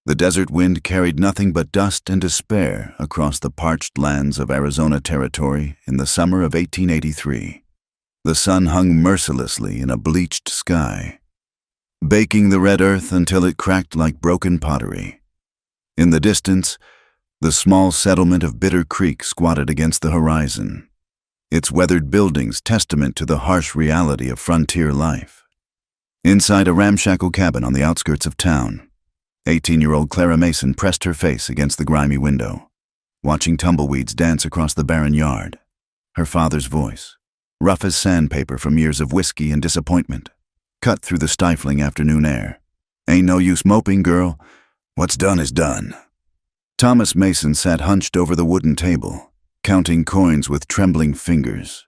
The desert wind carried nothing but dust and despair across the parched lands of Arizona Territory in the summer of 1883. The sun hung mercilessly in a bleached sky, baking the red earth until it cracked like broken pottery. In the distance, the small settlement of Bitter Creek squatted against the horizon, its weathered buildings testament to the harsh reality of frontier life. Inside a ramshackle cabin on the outskirts of town, 18-year-old Clara Mason pressed her face against the grimy window, watching tumbleweeds dance across the barren yard. Her father's voice, rough as sandpaper from years of whiskey and disappointment, cut through the stifling afternoon air. "Ain't no use moping, girl. What's done is done." Thomas Mason sat hunched over the wooden table, counting coins with trembling fingers.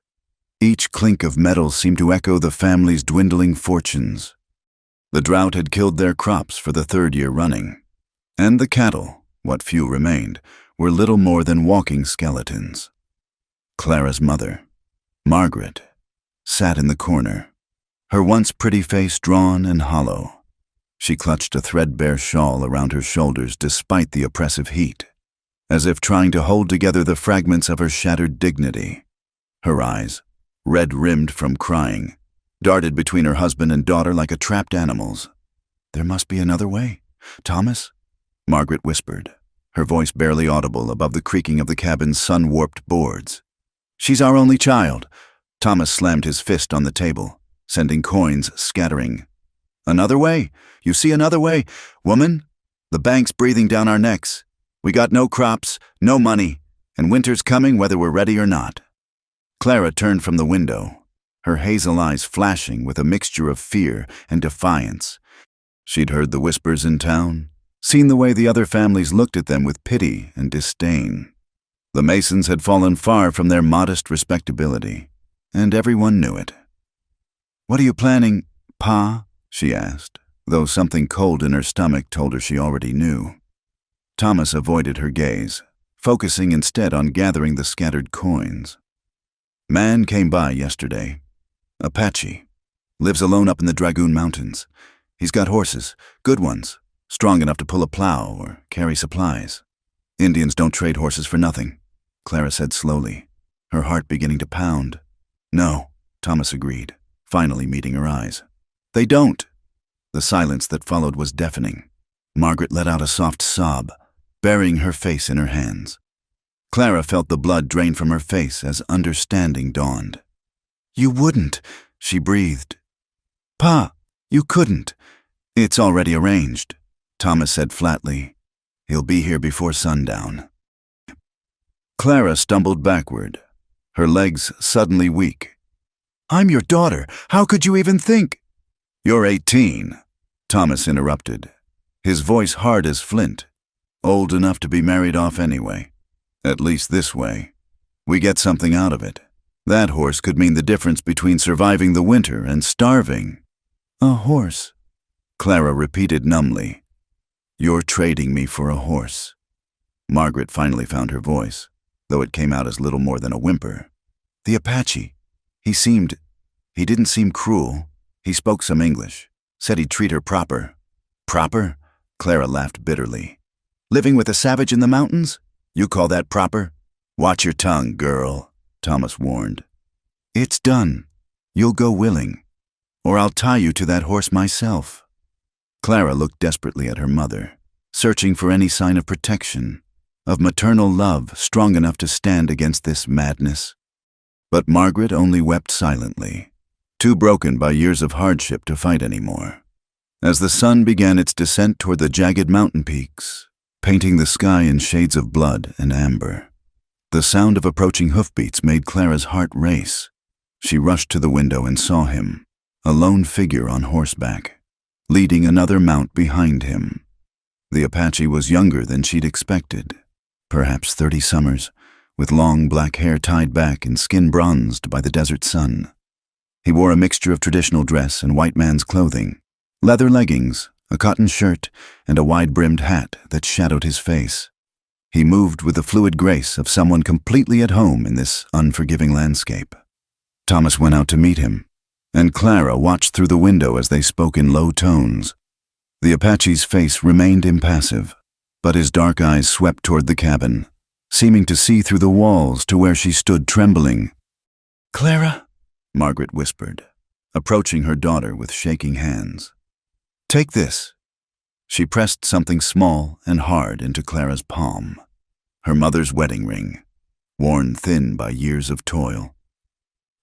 Each clink of metal seemed to echo the family's dwindling fortunes. The drought had killed their crops for the third year running, and the cattle, what few remained, were little more than walking skeletons. Clara's mother, Margaret, sat in the corner, her once pretty face drawn and hollow. She clutched a threadbare shawl around her shoulders despite the oppressive heat, as if trying to hold together the fragments of her shattered dignity. Her eyes, red-rimmed from crying, darted between her husband and daughter like a trapped animal's. "There must be another way, Thomas," Margaret whispered, her voice barely audible above the creaking of the cabin's sun-warped boards. "She's our only child." Thomas slammed his fist on the table, sending coins scattering. "Another way? You see another way? Woman, the bank's breathing down our necks. We got no crops, no money, and winter's coming whether we're ready or not." Clara turned from the window, her hazel eyes flashing with a mixture of fear and defiance. She'd heard the whispers in town, seen the way the other families looked at them with pity and disdain. The Masons had fallen far from their modest respectability, and everyone knew it. "What are you planning, Pa?" she asked, though something cold in her stomach told her she already knew. Thomas avoided her gaze, focusing instead on gathering the scattered coins. "Man came by yesterday. Apache. Lives alone up in the Dragoon Mountains. He's got horses, good ones, strong enough to pull a plow or carry supplies. Indians don't trade horses for nothing," Clara said slowly, her heart beginning to pound. "No," Thomas agreed, finally meeting her eyes. "They don't." The silence that followed was deafening. Margaret let out a soft sob, burying her face in her hands. Clara felt the blood drain from her face as understanding dawned. "You wouldn't," she breathed. "Pa, you couldn't." "It's already arranged," Thomas said flatly. "He'll be here before sundown." Clara stumbled backward, her legs suddenly weak. "I'm your daughter. How could you even think?" "You're 18, Thomas interrupted, his voice hard as flint. "Old enough to be married off anyway. At least this way. We get something out of it. That horse could mean the difference between surviving the winter and starving." "A horse," Clara repeated numbly. "You're trading me for a horse." Margaret finally found her voice, though it came out as little more than a whimper. "The Apache. He didn't seem cruel. He spoke some English. Said he'd treat her proper." "Proper?" Clara laughed bitterly. "Living with a savage in the mountains? You call that proper? Watch your tongue, girl," Thomas warned. "It's done. You'll go willing, or I'll tie you to that horse myself." Clara looked desperately at her mother, searching for any sign of protection, of maternal love strong enough to stand against this madness. But Margaret only wept silently, too broken by years of hardship to fight anymore. As the sun began its descent toward the jagged mountain peaks, painting the sky in shades of blood and amber, the sound of approaching hoofbeats made Clara's heart race. She rushed to the window and saw him, a lone figure on horseback, leading another mount behind him. The Apache was younger than she'd expected, perhaps 30 summers, with long black hair tied back and skin bronzed by the desert sun. He wore a mixture of traditional dress and white man's clothing, leather leggings, a cotton shirt, and a wide-brimmed hat that shadowed his face. He moved with the fluid grace of someone completely at home in this unforgiving landscape. Thomas went out to meet him, and Clara watched through the window as they spoke in low tones. The Apache's face remained impassive, but his dark eyes swept toward the cabin, seeming to see through the walls to where she stood trembling. "Clara," Margaret whispered, approaching her daughter with shaking hands. "Take this." She pressed something small and hard into Clara's palm. Her mother's wedding ring, worn thin by years of toil.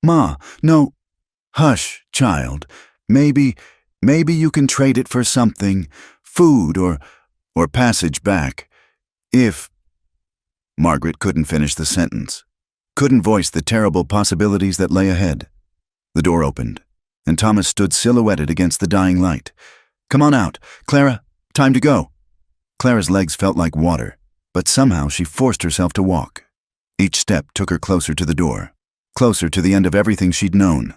"Ma, no. Hush, child. Maybe you can trade it for something, food or passage back. If—" Margaret couldn't finish the sentence, couldn't voice the terrible possibilities that lay ahead. The door opened, and Thomas stood silhouetted against the dying light. "Come on out, Clara. Time to go." Clara's legs felt like water, but somehow she forced herself to walk. Each step took her closer to the door, closer to the end of everything she'd known.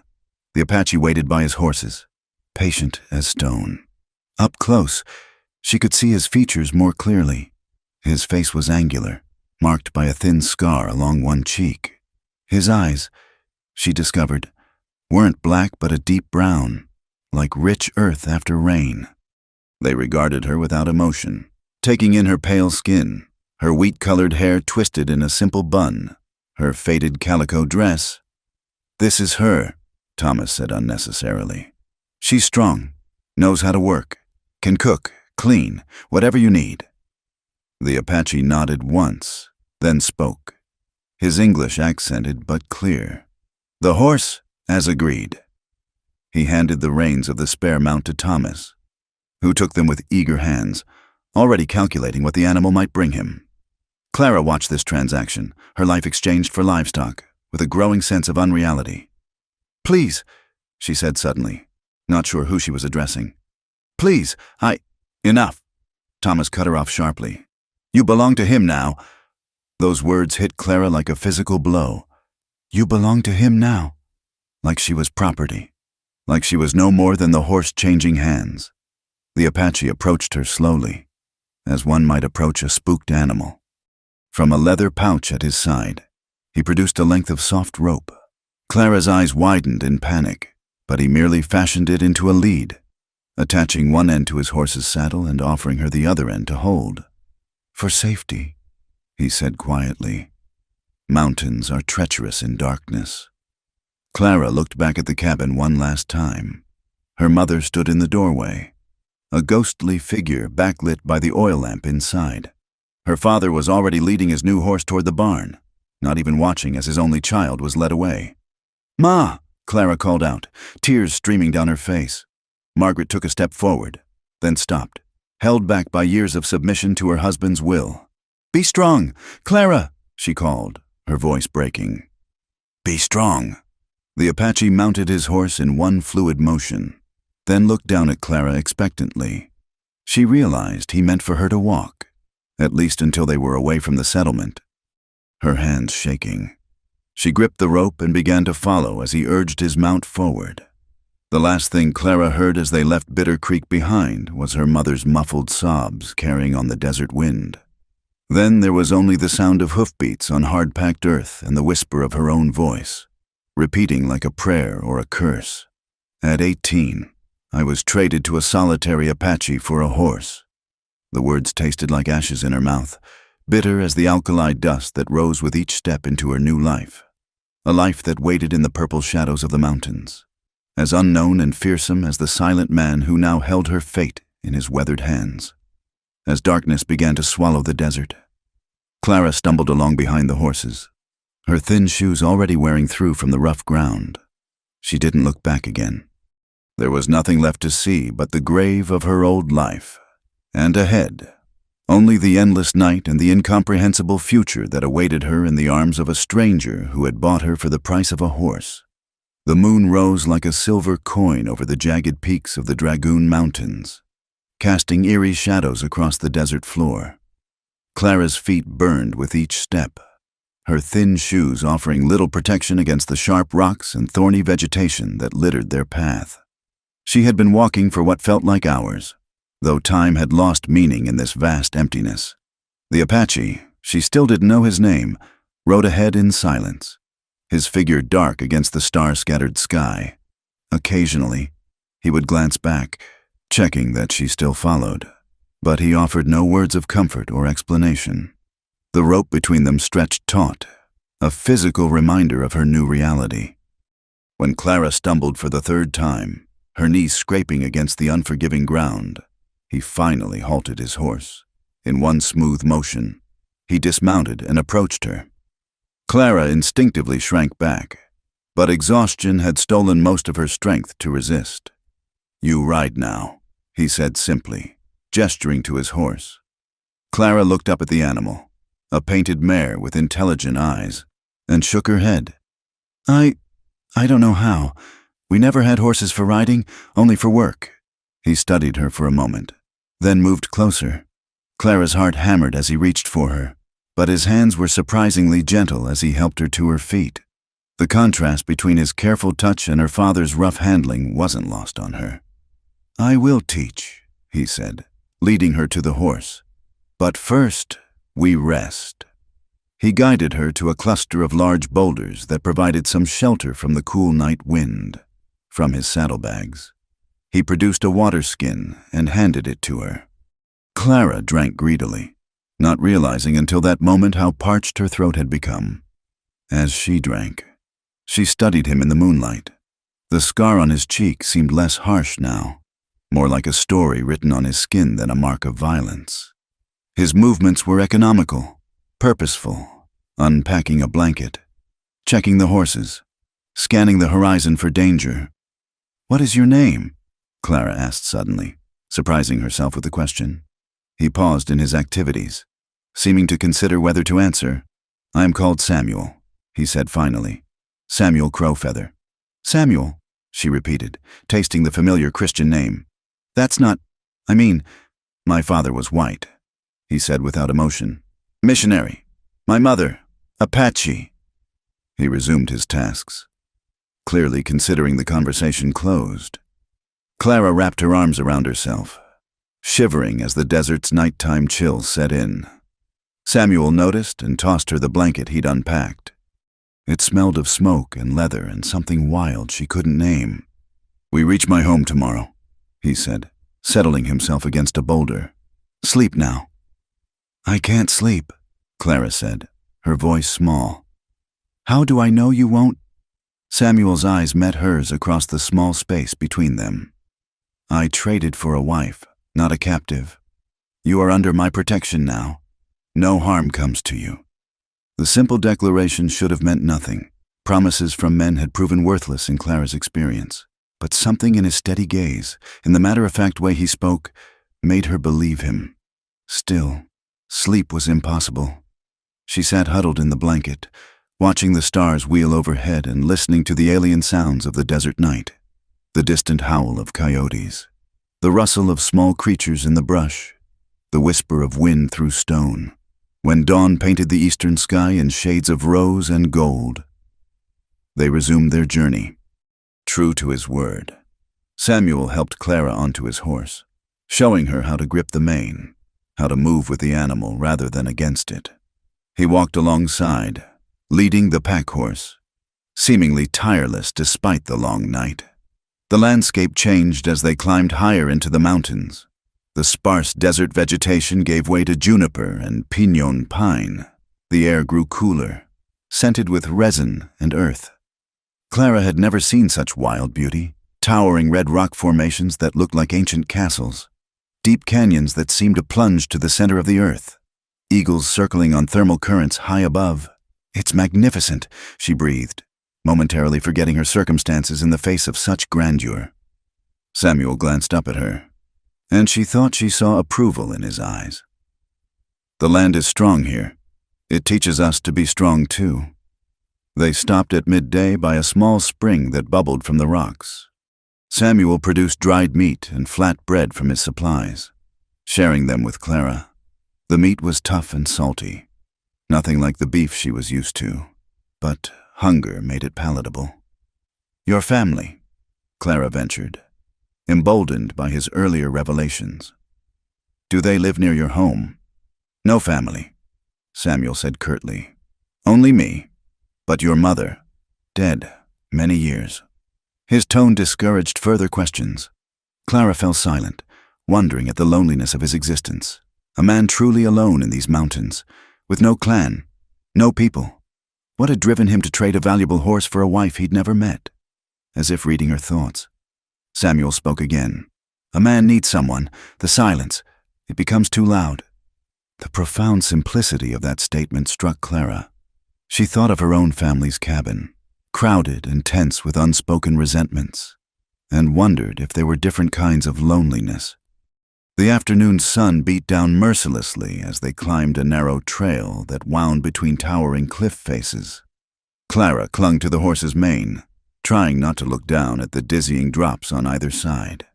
The Apache waited by his horses, patient as stone. Up close, she could see his features more clearly. His face was angular, marked by a thin scar along one cheek. His eyes, she discovered, weren't black but a deep brown, like rich earth after rain. They regarded her without emotion, taking in her pale skin, her wheat-colored hair twisted in a simple bun, her faded calico dress. "This is her," Thomas said unnecessarily. "She's strong, knows how to work, can cook, clean, whatever you need." The Apache nodded once, then spoke, his English accented but clear. "The horse, as agreed." He handed the reins of the spare mount to Thomas, who took them with eager hands, already calculating what the animal might bring him. Clara watched this transaction, her life exchanged for livestock, with a growing sense of unreality. "Please," she said suddenly, not sure who she was addressing. "Please, Enough," Thomas cut her off sharply. "You belong to him now." Those words hit Clara like a physical blow. You belong to him now. Like she was property. Like she was no more than the horse changing hands. The Apache approached her slowly, as one might approach a spooked animal. From a leather pouch at his side, he produced a length of soft rope. Clara's eyes widened in panic, but he merely fashioned it into a lead, attaching one end to his horse's saddle and offering her the other end to hold. "For safety," he said quietly. "Mountains are treacherous in darkness." Clara looked back at the cabin one last time. Her mother stood in the doorway, a ghostly figure backlit by the oil lamp inside. Her father was already leading his new horse toward the barn, not even watching as his only child was led away. "Ma!" Clara called out, tears streaming down her face. Margaret took a step forward, then stopped, held back by years of submission to her husband's will. "Be strong, Clara!" she called, her voice breaking. "Be strong." The Apache mounted his horse in one fluid motion, then looked down at Clara expectantly. She realized he meant for her to walk, at least until they were away from the settlement. Her hands shaking, she gripped the rope and began to follow as he urged his mount forward. The last thing Clara heard as they left Bitter Creek behind was her mother's muffled sobs carrying on the desert wind. Then there was only the sound of hoofbeats on hard-packed earth and the whisper of her own voice, repeating like a prayer or a curse. "At 18, I was traded to a solitary Apache for a horse." The words tasted like ashes in her mouth, bitter as the alkali dust that rose with each step into her new life. A life that waited in the purple shadows of the mountains, as unknown and fearsome as the silent man who now held her fate in his weathered hands. As darkness began to swallow the desert, Clara stumbled along behind the horses, her thin shoes already wearing through from the rough ground. She didn't look back again. There was nothing left to see but the grave of her old life. And ahead, only the endless night and the incomprehensible future that awaited her in the arms of a stranger who had bought her for the price of a horse. The moon rose like a silver coin over the jagged peaks of the Dragoon Mountains, casting eerie shadows across the desert floor. Clara's feet burned with each step, her thin shoes offering little protection against the sharp rocks and thorny vegetation that littered their path. She had been walking for what felt like hours, though time had lost meaning in this vast emptiness. The Apache, she still didn't know his name, rode ahead in silence, his figure dark against the star-scattered sky. Occasionally, he would glance back, checking that she still followed, but he offered no words of comfort or explanation. The rope between them stretched taut, a physical reminder of her new reality. When Clara stumbled for the third time, her knees scraping against the unforgiving ground, he finally halted his horse. In one smooth motion, he dismounted and approached her. Clara instinctively shrank back, but exhaustion had stolen most of her strength to resist. "You ride now," he said simply, gesturing to his horse. Clara looked up at the animal, a painted mare with intelligent eyes, and shook her head. I don't know how. We never had horses for riding, only for work." He studied her for a moment, then moved closer. Clara's heart hammered as he reached for her, but his hands were surprisingly gentle as he helped her to her feet. The contrast between his careful touch and her father's rough handling wasn't lost on her. "I will teach," he said, leading her to the horse. "But first, we rest." He guided her to a cluster of large boulders that provided some shelter from the cool night wind. From his saddlebags, he produced a water skin and handed it to her. Clara drank greedily, not realizing until that moment how parched her throat had become. As she drank, she studied him in the moonlight. The scar on his cheek seemed less harsh now, more like a story written on his skin than a mark of violence. His movements were economical, purposeful, unpacking a blanket, checking the horses, scanning the horizon for danger. "What is your name?" Clara asked suddenly, surprising herself with the question. He paused in his activities, seeming to consider whether to answer. "I am called Samuel," he said finally. "Samuel Crowfeather." "Samuel," she repeated, tasting the familiar Christian name. "That's not, my father was white," he said without emotion. "Missionary. My mother, Apache." He resumed his tasks, clearly considering the conversation closed. Clara wrapped her arms around herself, shivering as the desert's nighttime chills set in. Samuel noticed and tossed her the blanket he'd unpacked. It smelled of smoke and leather and something wild she couldn't name. "We reach my home tomorrow," he said, settling himself against a boulder. "Sleep now." "I can't sleep," Clara said, her voice small. "How do I know you won't?" Samuel's eyes met hers across the small space between them. "I traded for a wife, not a captive. You are under my protection now. No harm comes to you." The simple declaration should have meant nothing. Promises from men had proven worthless in Clara's experience. But something in his steady gaze, in the matter-of-fact way he spoke, made her believe him. Still, sleep was impossible. She sat huddled in the blanket, watching the stars wheel overhead and listening to the alien sounds of the desert night. The distant howl of coyotes, the rustle of small creatures in the brush, the whisper of wind through stone, when dawn painted the eastern sky in shades of rose and gold. They resumed their journey. True to his word, Samuel helped Clara onto his horse, showing her how to grip the mane, how to move with the animal rather than against it. He walked alongside, leading the pack horse, seemingly tireless despite the long night. The landscape changed as they climbed higher into the mountains. The sparse desert vegetation gave way to juniper and pinon pine. The air grew cooler, scented with resin and earth. Clara had never seen such wild beauty, towering red rock formations that looked like ancient castles, deep canyons that seemed to plunge to the center of the earth, eagles circling on thermal currents high above. "It's magnificent," she breathed, momentarily forgetting her circumstances in the face of such grandeur. Samuel glanced up at her, and she thought she saw approval in his eyes. "The land is strong here. It teaches us to be strong too." They stopped at midday by a small spring that bubbled from the rocks. Samuel produced dried meat and flat bread from his supplies, sharing them with Clara. The meat was tough and salty, nothing like the beef she was used to, but hunger made it palatable. "Your family," Clara ventured, emboldened by his earlier revelations. "Do they live near your home?" "No family," Samuel said curtly. "Only me. But your mother, dead, many years." His tone discouraged further questions. Clara fell silent, wondering at the loneliness of his existence. A man truly alone in these mountains, with no clan, no people. What had driven him to trade a valuable horse for a wife he'd never met? As if reading her thoughts, Samuel spoke again. A man needs someone. The silence. It becomes too loud. The profound simplicity of that statement struck Clara. She thought of her own family's cabin, crowded and tense with unspoken resentments, and wondered if there were different kinds of loneliness. The afternoon sun beat down mercilessly as they climbed a narrow trail that wound between towering cliff faces. Clara clung to the horse's mane, trying not to look down at the dizzying drops on either side.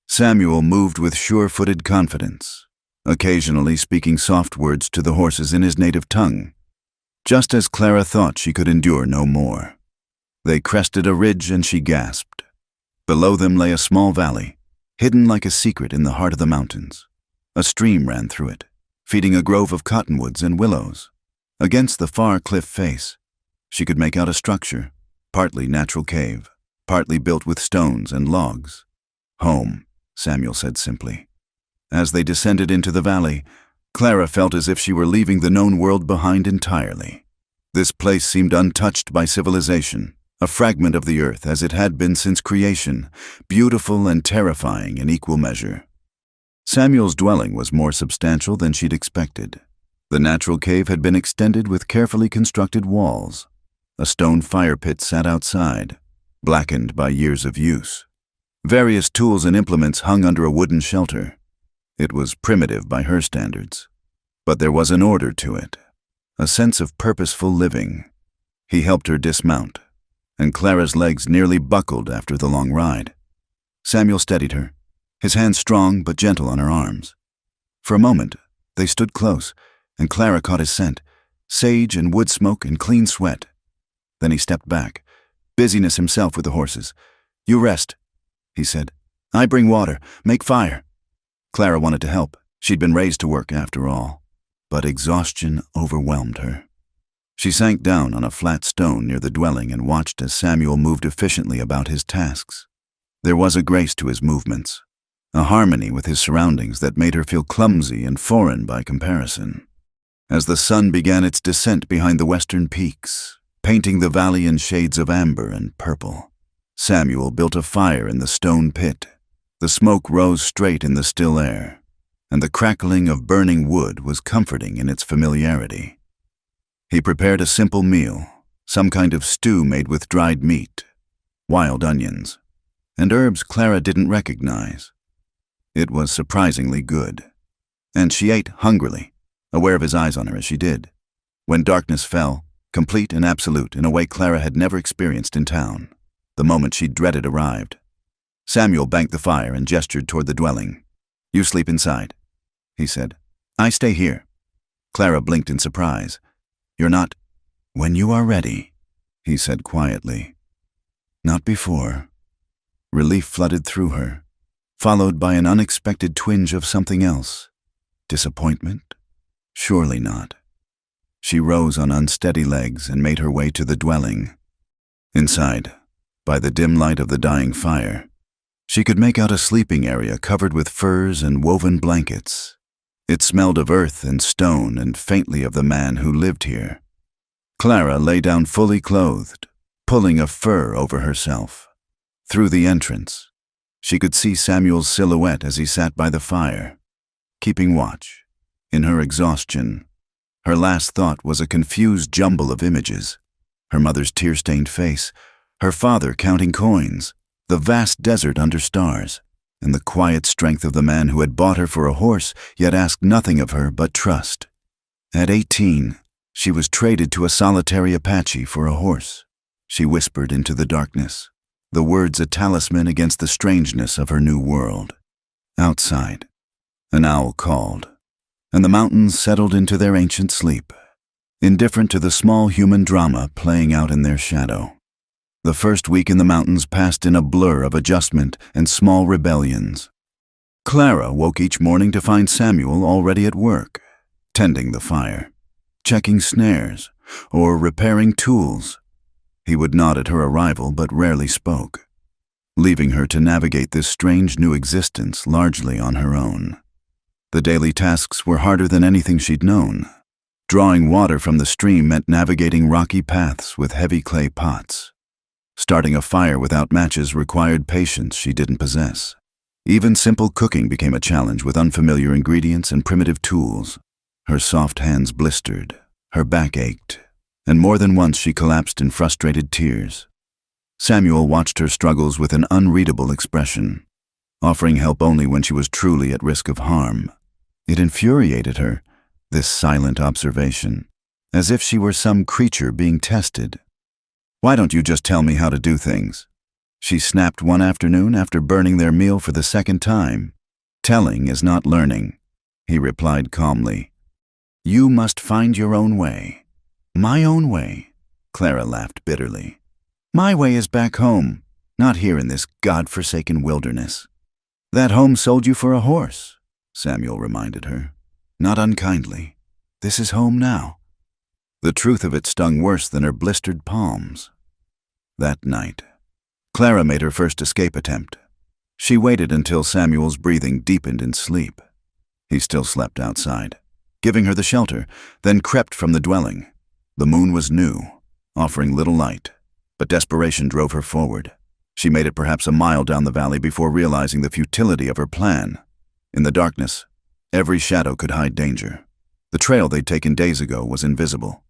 Samuel moved with sure-footed confidence, occasionally speaking soft words to the horses in his native tongue, just as Clara thought she could endure no more. They crested a ridge and she gasped. Below them lay a small valley, hidden like a secret in the heart of the mountains. A stream ran through it, feeding a grove of cottonwoods and willows. Against the far cliff face, she could make out a structure, partly natural cave, partly built with stones and logs. Home, Samuel said simply. As they descended into the valley, Clara felt as if she were leaving the known world behind entirely. This place seemed untouched by civilization, a fragment of the earth as it had been since creation, beautiful and terrifying in equal measure. Samuel's dwelling was more substantial than she'd expected. The natural cave had been extended with carefully constructed walls. A stone fire pit sat outside, blackened by years of use. Various tools and implements hung under a wooden shelter. It was primitive by her standards, but there was an order to it, a sense of purposeful living. He helped her dismount, and Clara's legs nearly buckled after the long ride. Samuel steadied her, his hands strong but gentle on her arms. For a moment, they stood close, and Clara caught his scent, sage and wood smoke and clean sweat. Then he stepped back, busyness himself with the horses. "You rest," he said. "I bring water. Make fire." Clara wanted to help. She'd been raised to work after all. But exhaustion overwhelmed her. She sank down on a flat stone near the dwelling and watched as Samuel moved efficiently about his tasks. There was a grace to his movements, a harmony with his surroundings that made her feel clumsy and foreign by comparison. As the sun began its descent behind the western peaks, painting the valley in shades of amber and purple, Samuel built a fire in the stone pit. The smoke rose straight in the still air, and the crackling of burning wood was comforting in its familiarity. He prepared a simple meal, some kind of stew made with dried meat, wild onions, and herbs Clara didn't recognize. It was surprisingly good, and she ate hungrily, aware of his eyes on her as she did. When darkness fell, complete and absolute in a way Clara had never experienced in town, the moment she dreaded arrived. Samuel banked the fire and gestured toward the dwelling. "You sleep inside," he said. "I stay here." Clara blinked in surprise. "You're not—" "When you are ready," he said quietly. "Not before." Relief flooded through her, followed by an unexpected twinge of something else. Disappointment? Surely not. She rose on unsteady legs and made her way to the dwelling. Inside, by the dim light of the dying fire, she could make out a sleeping area covered with furs and woven blankets. It smelled of earth and stone and faintly of the man who lived here. Clara lay down fully clothed, pulling a fur over herself. Through the entrance, she could see Samuel's silhouette as he sat by the fire, keeping watch. In her exhaustion, her last thought was a confused jumble of images. Her mother's tear-stained face, her father counting coins, the vast desert under stars, and the quiet strength of the man who had bought her for a horse, yet asked nothing of her but trust. At 18, she was traded to a solitary Apache for a horse. She whispered into the darkness, the words a talisman against the strangeness of her new world. Outside, an owl called, and the mountains settled into their ancient sleep, indifferent to the small human drama playing out in their shadow. The first week in the mountains passed in a blur of adjustment and small rebellions. Clara woke each morning to find Samuel already at work, tending the fire, checking snares, or repairing tools. He would nod at her arrival but rarely spoke. leaving her to navigate this strange new existence largely on her own. The daily tasks were harder than anything she'd known. Drawing water from the stream meant navigating rocky paths with heavy clay pots. Starting a fire without matches required patience she didn't possess. Even simple cooking became a challenge with unfamiliar ingredients and primitive tools. Her soft hands blistered, her back ached, and more than once she collapsed in frustrated tears. Samuel watched her struggles with an unreadable expression, offering help only when she was truly at risk of harm. It infuriated her, this silent observation, as if she were some creature being tested. "Why don't you just tell me how to do things?" she snapped one afternoon after burning their meal for the second time. "Telling is not learning," he replied calmly. "You must find your own way." "My own way?" Clara laughed bitterly. "My way is back home, not here in this God-forsaken wilderness." "That home sold you for a horse," Samuel reminded her. Not unkindly. "This is home now." The truth of it stung worse than her blistered palms. That night, Clara made her first escape attempt. She waited until Samuel's breathing deepened in sleep. He still slept outside, giving her the shelter, then crept from the dwelling. The moon was new, offering little light, but desperation drove her forward. She made it perhaps a mile down the valley before realizing the futility of her plan. In the darkness, every shadow could hide danger. The trail they'd taken days ago was invisible,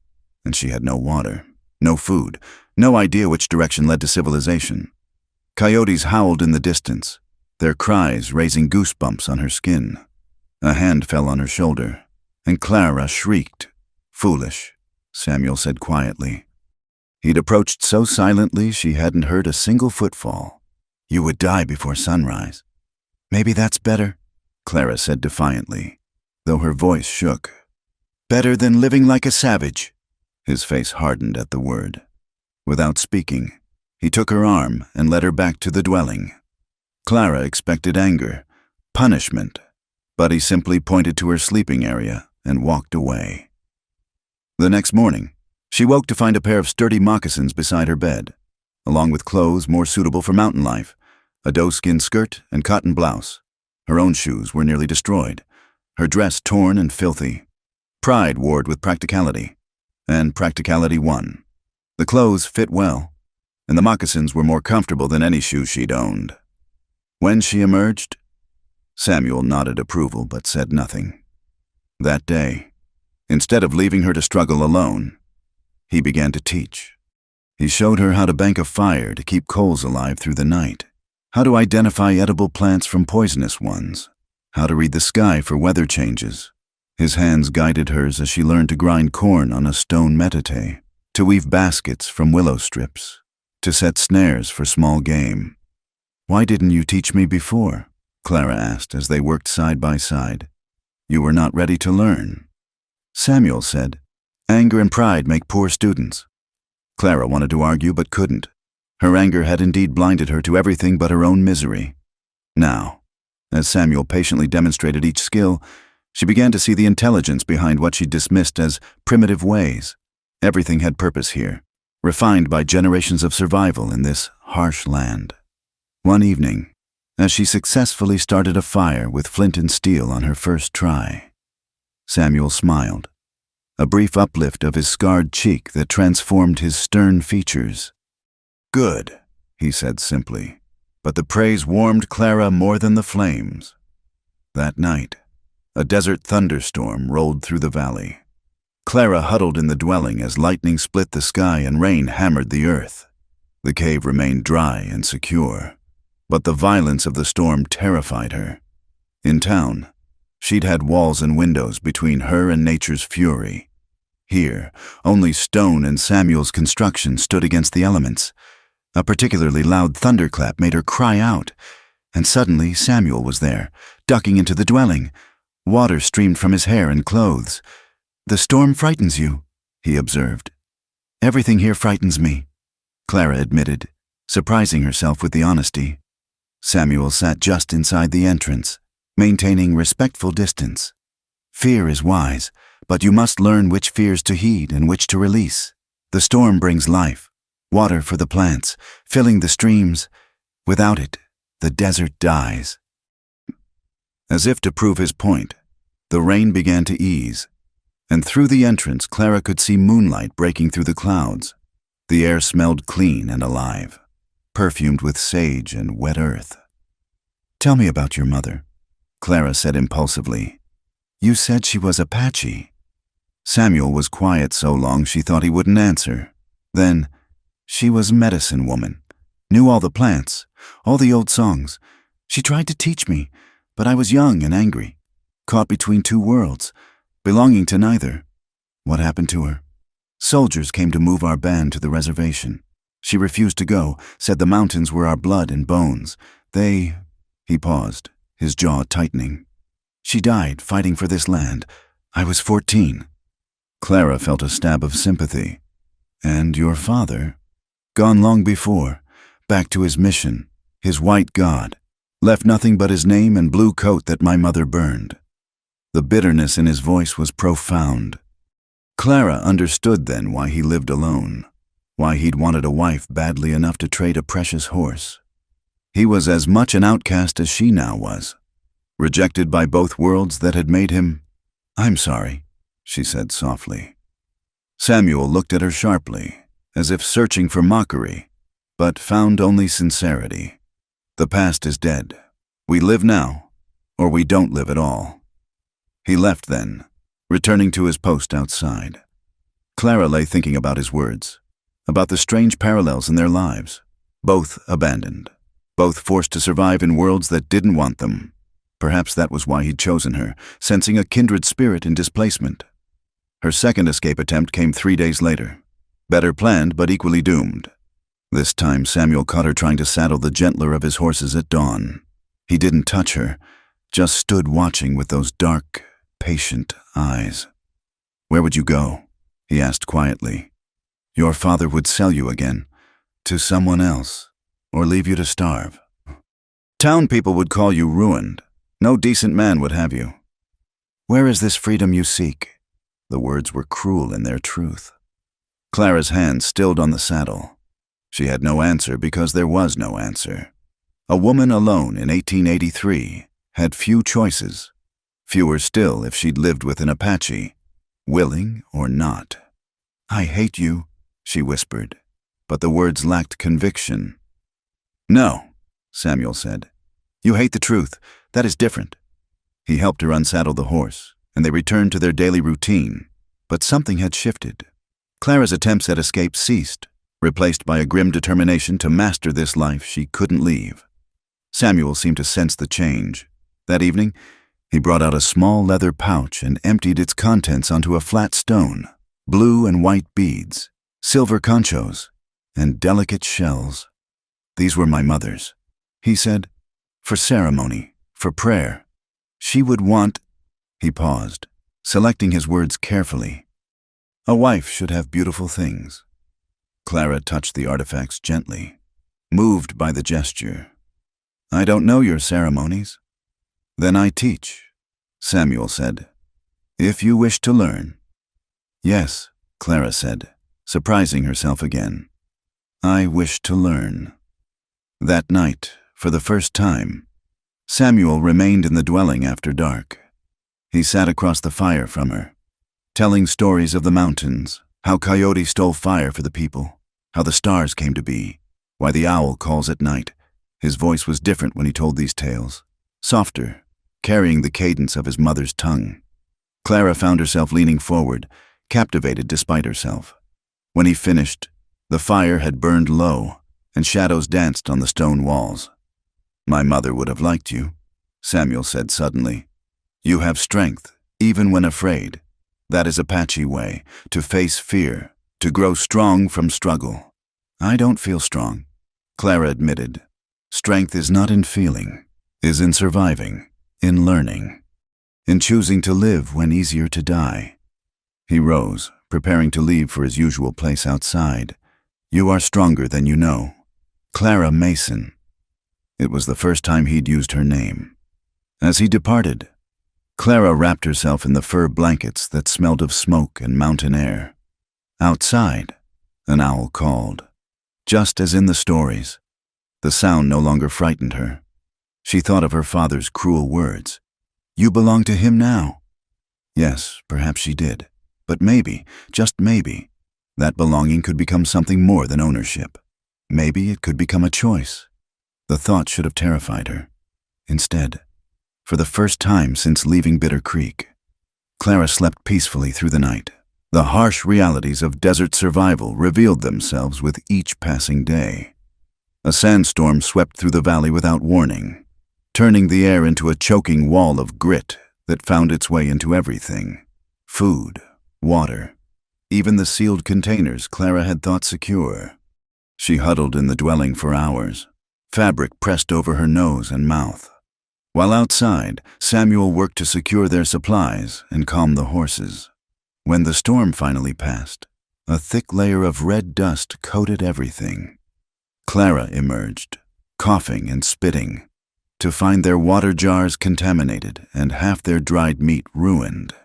and she had no water, no food, no idea which direction led to civilization. Coyotes howled in the distance, their cries raising goosebumps on her skin. A hand fell on her shoulder, and Clara shrieked. "Foolish," Samuel said quietly. He'd approached so silently she hadn't heard a single footfall. "You would die before sunrise." "Maybe that's better," Clara said defiantly, though her voice shook. "Better than living like a savage." His face hardened at the word. Without speaking, he took her arm and led her back to the dwelling. Clara expected anger, punishment, but he simply pointed to her sleeping area and walked away. The next morning, she woke to find a pair of sturdy moccasins beside her bed, along with clothes more suitable for mountain life, a doeskin skirt and cotton blouse. Her own shoes were nearly destroyed, her dress torn and filthy. Pride warred with practicality, and practicality won. The clothes fit well, and the moccasins were more comfortable than any shoes she'd owned. When she emerged, Samuel nodded approval but said nothing. That day, instead of leaving her to struggle alone, he began to teach. He showed her how to bank a fire to keep coals alive through the night, how to identify edible plants from poisonous ones, how to read the sky for weather changes. His hands guided hers as she learned to grind corn on a stone metate, to weave baskets from willow strips, to set snares for small game. "Why didn't you teach me before?" Clara asked as they worked side by side. "You were not ready to learn." Samuel said, "Anger and pride make poor students." Clara wanted to argue but couldn't. Her anger had indeed blinded her to everything but her own misery. Now, as Samuel patiently demonstrated each skill, she began to see the intelligence behind what she dismissed as primitive ways. Everything had purpose here, refined by generations of survival in this harsh land. One evening, as she successfully started a fire with flint and steel on her first try, Samuel smiled, a brief uplift of his scarred cheek that transformed his stern features. "Good," he said simply, but the praise warmed Clara more than the flames. That night, a desert thunderstorm rolled through the valley. Clara huddled in the dwelling as lightning split the sky and rain hammered the earth. The cave remained dry and secure, but the violence of the storm terrified her. In town, she'd had walls and windows between her and nature's fury. Here, only stone and Samuel's construction stood against the elements. A particularly loud thunderclap made her cry out, and suddenly Samuel was there, ducking into the dwelling. Water streamed from his hair and clothes. "The storm frightens you," he observed. "Everything here frightens me," Clara admitted, surprising herself with the honesty. Samuel sat just inside the entrance, maintaining respectful distance. "Fear is wise, but you must learn which fears to heed and which to release. The storm brings life, water for the plants, filling the streams. Without it, the desert dies. As if to prove his point, the rain began to ease, and through the entrance Clara could see moonlight breaking through the clouds. The air smelled clean and alive, perfumed with sage and wet earth. "Tell me about your mother," Clara said impulsively. "You said she was Apache." Samuel was quiet so long she thought he wouldn't answer. Then, "She was medicine woman, knew all the plants, all the old songs. She tried to teach me, but I was young and angry, caught between two worlds, belonging to neither." "What happened to her?" "Soldiers came to move our band to the reservation. She refused to go, said the mountains were our blood and bones. He paused, his jaw tightening. "She died fighting for this land. I was 14. Clara felt a stab of sympathy. "And your father?" "Gone long before, back to his mission, his white god. Left nothing but his name and blue coat that my mother burned." The bitterness in his voice was profound. Clara understood then why he lived alone, why he'd wanted a wife badly enough to trade a precious horse. He was as much an outcast as she now was, rejected by both worlds that had made him. "I'm sorry," she said softly. Samuel looked at her sharply, as if searching for mockery, but found only sincerity. "The past is dead. We live now, or we don't live at all." He left then, returning to his post outside. Clara lay thinking about his words, about the strange parallels in their lives. Both abandoned, both forced to survive in worlds that didn't want them. Perhaps that was why he'd chosen her, sensing a kindred spirit in displacement. Her second escape attempt came 3 days later. Better planned, but equally doomed. This time Samuel caught her trying to saddle the gentler of his horses at dawn. He didn't touch her, just stood watching with those dark, patient eyes. "Where would you go?" he asked quietly. "Your father would sell you again, to someone else, or leave you to starve. Town people would call you ruined. No decent man would have you. Where is this freedom you seek?" The words were cruel in their truth. Clara's hand stilled on the saddle. She had no answer because there was no answer. A woman alone in 1883 had few choices, fewer still if she'd lived with an Apache, willing or not. "I hate you," she whispered, but the words lacked conviction. "No," Samuel said. "You hate the truth. That is different." He helped her unsaddle the horse, and they returned to their daily routine. But something had shifted. Clara's attempts at escape ceased, replaced by a grim determination to master this life she couldn't leave. Samuel seemed to sense the change. That evening, he brought out a small leather pouch and emptied its contents onto a flat stone. Blue and white beads, silver conchos, and delicate shells. "These were my mother's," he said. "For ceremony, for prayer. She would want—" He paused, selecting his words carefully. "A wife should have beautiful things." Clara touched the artifacts gently, moved by the gesture. "I don't know your ceremonies." "Then I teach," Samuel said. "If you wish to learn." "Yes," Clara said, surprising herself again. "I wish to learn." That night, for the first time, Samuel remained in the dwelling after dark. He sat across the fire from her, telling stories of the mountains, how Coyote stole fire for the people, how the stars came to be, why the owl calls at night. His voice was different when he told these tales, softer, carrying the cadence of his mother's tongue. Clara found herself leaning forward, captivated despite herself. When he finished, the fire had burned low, and shadows danced on the stone walls. "My mother would have liked you," Samuel said suddenly. "You have strength, even when afraid. That is Apache way, to face fear, to grow strong from struggle." "I don't feel strong," Clara admitted. "Strength is not in feeling, is in surviving, in learning, in choosing to live when easier to die." He rose, preparing to leave for his usual place outside. "You are stronger than you know. Clara Mason." It was the first time he'd used her name. As he departed, Clara wrapped herself in the fur blankets that smelled of smoke and mountain air. Outside, an owl called, just as in the stories. The sound no longer frightened her. She thought of her father's cruel words. "You belong to him now." Yes, perhaps she did. But maybe, just maybe, that belonging could become something more than ownership. Maybe it could become a choice. The thought should have terrified her. Instead, for the first time since leaving Bitter Creek, Clara slept peacefully through the night. The harsh realities of desert survival revealed themselves with each passing day. A sandstorm swept through the valley without warning, turning the air into a choking wall of grit that found its way into everything: food, water, even the sealed containers Clara had thought secure. She huddled in the dwelling for hours, fabric pressed over her nose and mouth. While outside, Samuel worked to secure their supplies and calm the horses. When the storm finally passed, a thick layer of red dust coated everything. Clara emerged, coughing and spitting, to find their water jars contaminated and half their dried meat ruined.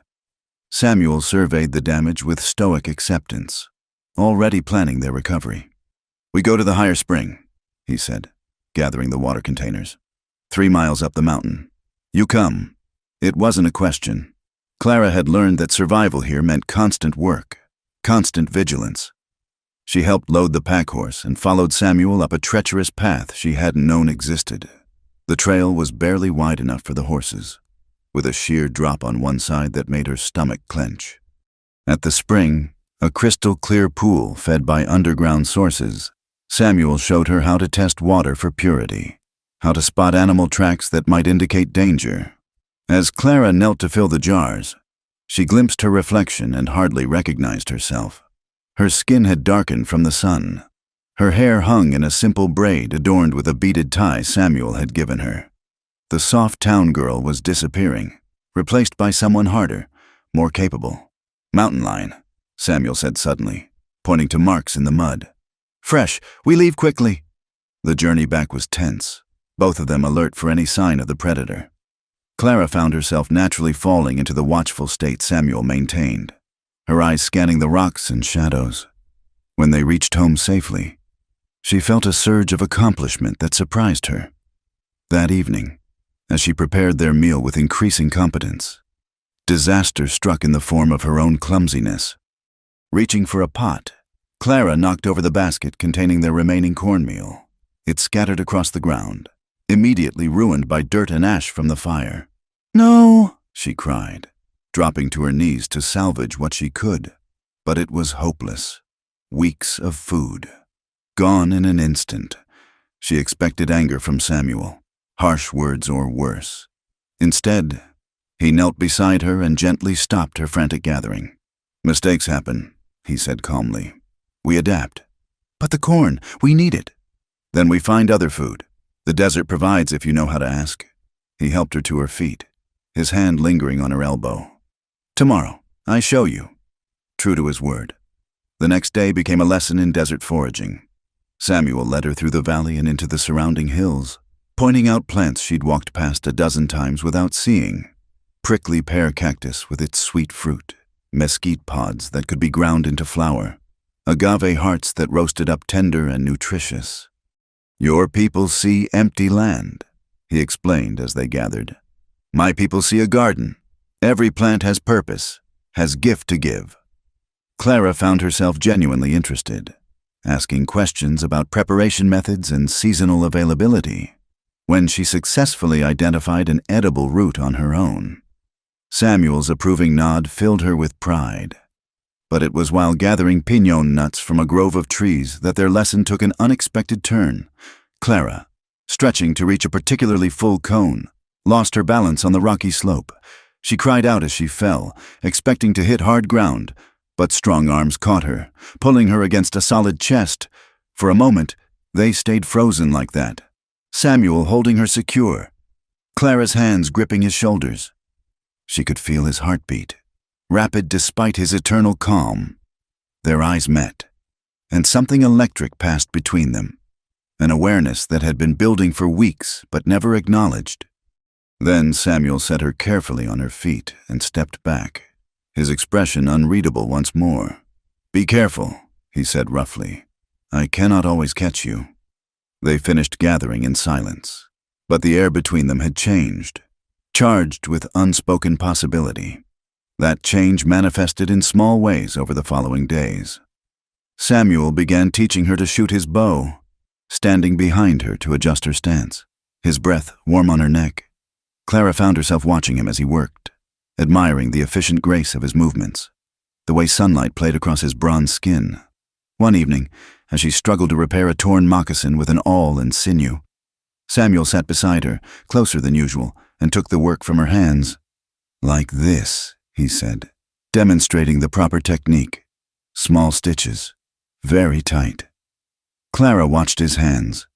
Samuel surveyed the damage with stoic acceptance, already planning their recovery. "We go to the higher spring," he said, gathering the water containers. 3 miles up the mountain. "You come." It wasn't a question. Clara had learned that survival here meant constant work, constant vigilance. She helped load the pack horse and followed Samuel up a treacherous path she hadn't known existed. The trail was barely wide enough for the horses, with a sheer drop on one side that made her stomach clench. At the spring, a crystal-clear pool fed by underground sources, Samuel showed her how to test water for purity, how to spot animal tracks that might indicate danger. As Clara knelt to fill the jars, she glimpsed her reflection and hardly recognized herself. Her skin had darkened from the sun. Her hair hung in a simple braid adorned with a beaded tie Samuel had given her. The soft town girl was disappearing, replaced by someone harder, more capable. "Mountain lion," Samuel said suddenly, pointing to marks in the mud. "Fresh, we leave quickly." The journey back was tense, both of them alert for any sign of the predator. Clara found herself naturally falling into the watchful state Samuel maintained, her eyes scanning the rocks and shadows. When they reached home safely, she felt a surge of accomplishment that surprised her. That evening, as she prepared their meal with increasing competence, disaster struck in the form of her own clumsiness. Reaching for a pot, Clara knocked over the basket containing their remaining cornmeal. It scattered across the ground, immediately ruined by dirt and ash from the fire. "No!" she cried, dropping to her knees to salvage what she could. But it was hopeless. Weeks of food, gone in an instant. She expected anger from Samuel, harsh words or worse. Instead, he knelt beside her and gently stopped her frantic gathering. "Mistakes happen," he said calmly. "We adapt." "But the corn, we need it." "Then we find other food. The desert provides if you know how to ask." He helped her to her feet, his hand lingering on her elbow. "Tomorrow, I show you." True to his word. The next day became a lesson in desert foraging. Samuel led her through the valley and into the surrounding hills, pointing out plants she'd walked past a dozen times without seeing. Prickly pear cactus with its sweet fruit, mesquite pods that could be ground into flour, agave hearts that roasted up tender and nutritious. "Your people see empty land," he explained as they gathered. "My people see a garden. Every plant has purpose, has gift to give." Clara found herself genuinely interested, asking questions about preparation methods and seasonal availability, when she successfully identified an edible root on her own. Samuel's approving nod filled her with pride. But it was while gathering piñon nuts from a grove of trees that their lesson took an unexpected turn. Clara, stretching to reach a particularly full cone, lost her balance on the rocky slope. She cried out as she fell, expecting to hit hard ground, but strong arms caught her, pulling her against a solid chest. For a moment, they stayed frozen like that, Samuel holding her secure, Clara's hands gripping his shoulders. She could feel his heartbeat, rapid despite his eternal calm. Their eyes met, and something electric passed between them, an awareness that had been building for weeks but never acknowledged. Then Samuel set her carefully on her feet and stepped back, his expression unreadable once more. "Be careful," he said roughly. "I cannot always catch you." They finished gathering in silence, but the air between them had changed, charged with unspoken possibility. That change manifested in small ways over the following days. Samuel began teaching her to shoot his bow, standing behind her to adjust her stance, his breath warm on her neck. Clara found herself watching him as he worked, admiring the efficient grace of his movements, the way sunlight played across his bronze skin. One evening, as she struggled to repair a torn moccasin with an awl and sinew, Samuel sat beside her, closer than usual, and took the work from her hands. "Like this," he said, demonstrating the proper technique. Small stitches, very tight. Clara watched his hands,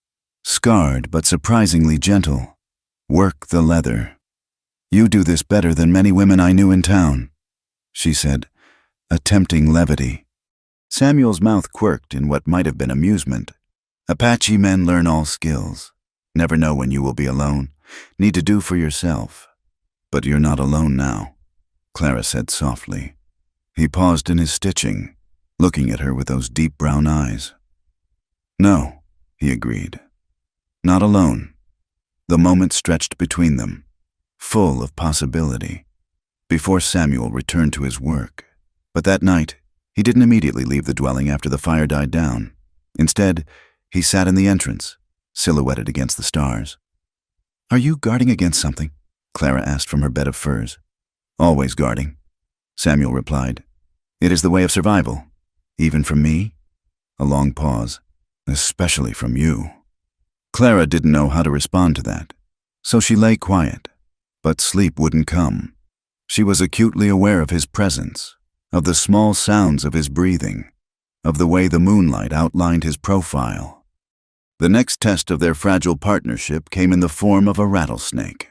scarred but surprisingly gentle. "Work the leather. You do this better than many women I knew in town," she said, attempting levity. Samuel's mouth quirked in what might have been amusement. "Apache men learn all skills. Never know when you will be alone. Need to do for yourself. But you're not alone now," Clara said softly. He paused in his stitching, looking at her with those deep brown eyes. "No," he agreed. "Not alone." The moment stretched between them, full of possibility, before Samuel returned to his work. But that night, he didn't immediately leave the dwelling after the fire died down. Instead, he sat in the entrance, silhouetted against the stars. "Are you guarding against something?" Clara asked from her bed of furs. "Always guarding," Samuel replied. "It is the way of survival. Even from me?" A long pause. "Especially from you." Clara didn't know how to respond to that, so she lay quiet. But sleep wouldn't come. She was acutely aware of his presence, of the small sounds of his breathing, of the way the moonlight outlined his profile. The next test of their fragile partnership came in the form of a rattlesnake.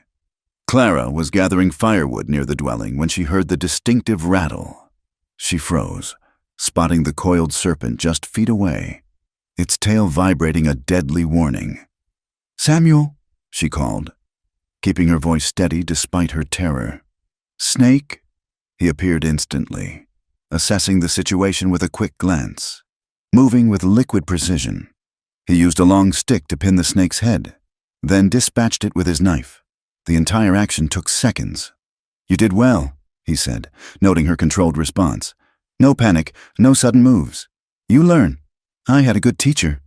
Clara was gathering firewood near the dwelling when she heard the distinctive rattle. She froze, spotting the coiled serpent just feet away, its tail vibrating a deadly warning. "Samuel," she called, keeping her voice steady despite her terror. "Snake?" He appeared instantly, assessing the situation with a quick glance, moving with liquid precision. He used a long stick to pin the snake's head, then dispatched it with his knife. The entire action took seconds. "You did well," he said, noting her controlled response. "No panic, no sudden moves. You learn. I had a good teacher,"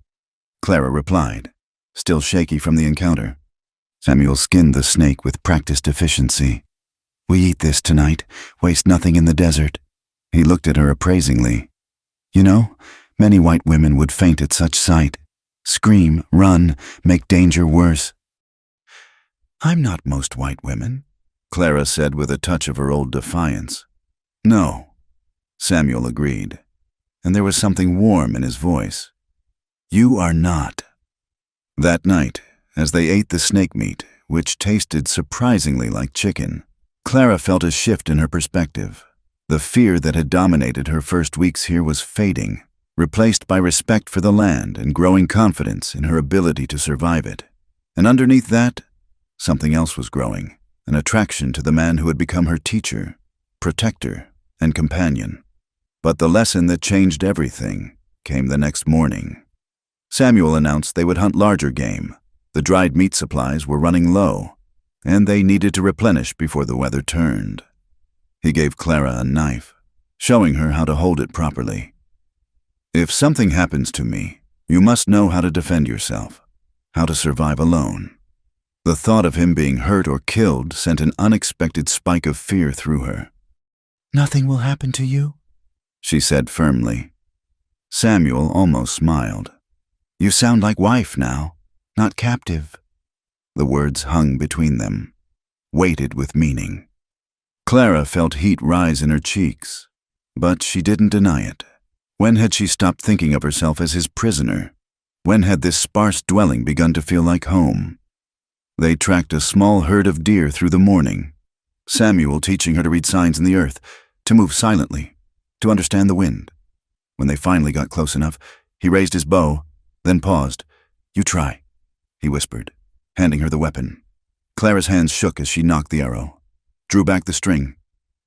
Clara replied, still shaky from the encounter. Samuel skinned the snake with practiced efficiency. "We eat this tonight, waste nothing in the desert." He looked at her appraisingly. "You know, many white women would faint at such sight. Scream, run, make danger worse." "I'm not most white women," Clara said with a touch of her old defiance. "No," Samuel agreed, and there was something warm in his voice. "You are not." That night, as they ate the snake meat, which tasted surprisingly like chicken, Clara felt a shift in her perspective. The fear that had dominated her first weeks here was fading, replaced by respect for the land and growing confidence in her ability to survive it. And underneath that, something else was growing, an attraction to the man who had become her teacher, protector, and companion. But the lesson that changed everything came the next morning. Samuel announced they would hunt larger game. The dried meat supplies were running low, and they needed to replenish before the weather turned. He gave Clara a knife, showing her how to hold it properly. "If something happens to me, you must know how to defend yourself, how to survive alone." The thought of him being hurt or killed sent an unexpected spike of fear through her. "Nothing will happen to you," she said firmly. Samuel almost smiled. "You sound like wife now, not captive." The words hung between them, weighted with meaning. Clara felt heat rise in her cheeks, but she didn't deny it. When had she stopped thinking of herself as his prisoner? When had this sparse dwelling begun to feel like home? They tracked a small herd of deer through the morning, Samuel teaching her to read signs in the earth, to move silently, to understand the wind. When they finally got close enough, he raised his bow, then paused. "You try," he whispered, handing her the weapon. Clara's hands shook as she knocked the arrow, drew back the string.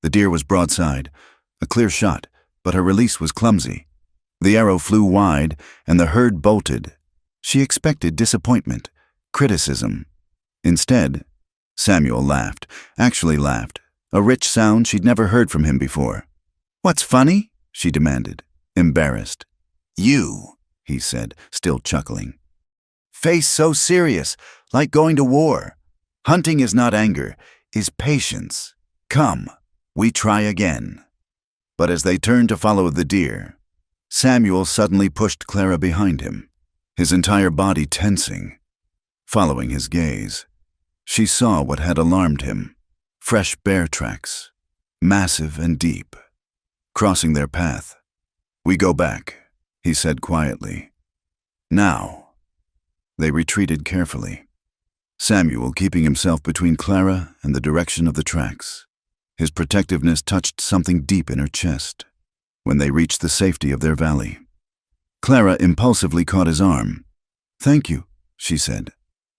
The deer was broadside, a clear shot, but her release was clumsy. The arrow flew wide, and the herd bolted. She expected disappointment, criticism. Instead, Samuel laughed, actually laughed, a rich sound she'd never heard from him before. "What's funny?" she demanded, embarrassed. "You," he said, still chuckling. "Face so serious, like going to war. Hunting is not anger, is patience. Come, we try again." But as they turned to follow the deer, Samuel suddenly pushed Clara behind him, his entire body tensing. Following his gaze, she saw what had alarmed him: fresh bear tracks, massive and deep, crossing their path. "We go back," he said quietly. "Now." They retreated carefully, Samuel keeping himself between Clara and the direction of the tracks. His protectiveness touched something deep in her chest. When they reached the safety of their valley, Clara impulsively caught his arm. "Thank you," she said,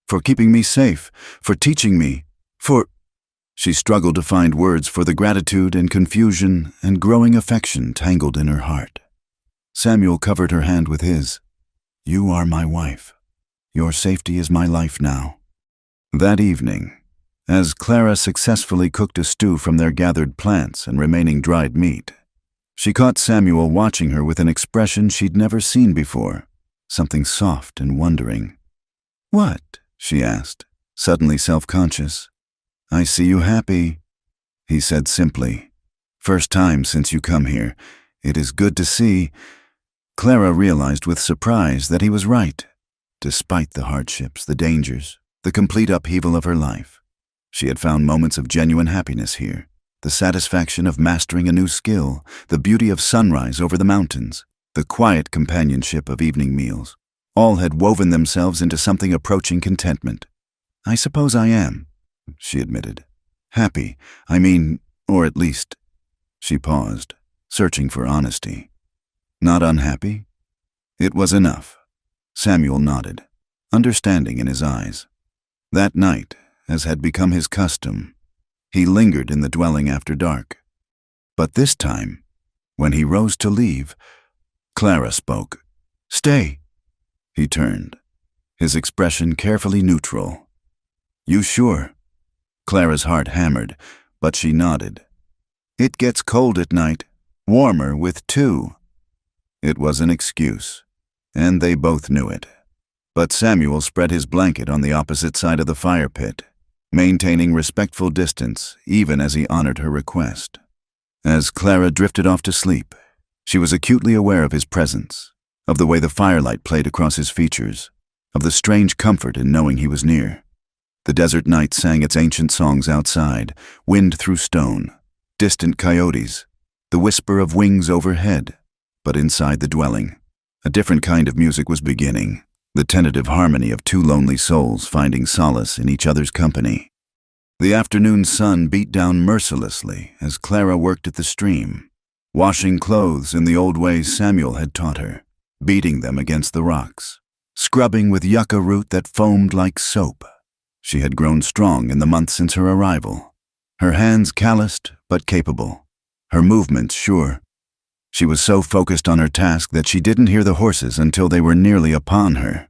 "for keeping me safe, for teaching me, for—" She struggled to find words for the gratitude and confusion and growing affection tangled in her heart. Samuel covered her hand with his. "You are my wife. Your safety is my life now." That evening, as Clara successfully cooked a stew from their gathered plants and remaining dried meat, she caught Samuel watching her with an expression she'd never seen before, something soft and wondering. "What?" she asked, suddenly self-conscious. "I see you happy," he said simply. "First time since you come here. It is good to see." Clara realized with surprise that he was right. Despite the hardships, the dangers, the complete upheaval of her life, she had found moments of genuine happiness here. The satisfaction of mastering a new skill, the beauty of sunrise over the mountains, the quiet companionship of evening meals, all had woven themselves into something approaching contentment. "I suppose I am," she admitted. "Happy, I mean, or at least—" She paused, searching for honesty. "Not unhappy?" It was enough. Samuel nodded, understanding in his eyes. That night, as had become his custom, he lingered in the dwelling after dark. But this time, when he rose to leave, Clara spoke. "Stay." He turned, his expression carefully neutral. "You sure?" Clara's heart hammered, but she nodded. "It gets cold at night, warmer with two." It was an excuse, and they both knew it. But Samuel spread his blanket on the opposite side of the fire pit, maintaining respectful distance even as he honored her request. As Clara drifted off to sleep, she was acutely aware of his presence, of the way the firelight played across his features, of the strange comfort in knowing he was near. The desert night sang its ancient songs outside, wind through stone, distant coyotes, the whisper of wings overhead. But inside the dwelling, a different kind of music was beginning, the tentative harmony of two lonely souls finding solace in each other's company. The afternoon sun beat down mercilessly as Clara worked at the stream, washing clothes in the old ways Samuel had taught her, beating them against the rocks, scrubbing with yucca root that foamed like soap. She had grown strong in the months since her arrival, her hands calloused but capable, her movements sure. She was so focused on her task that she didn't hear the horses until they were nearly upon her.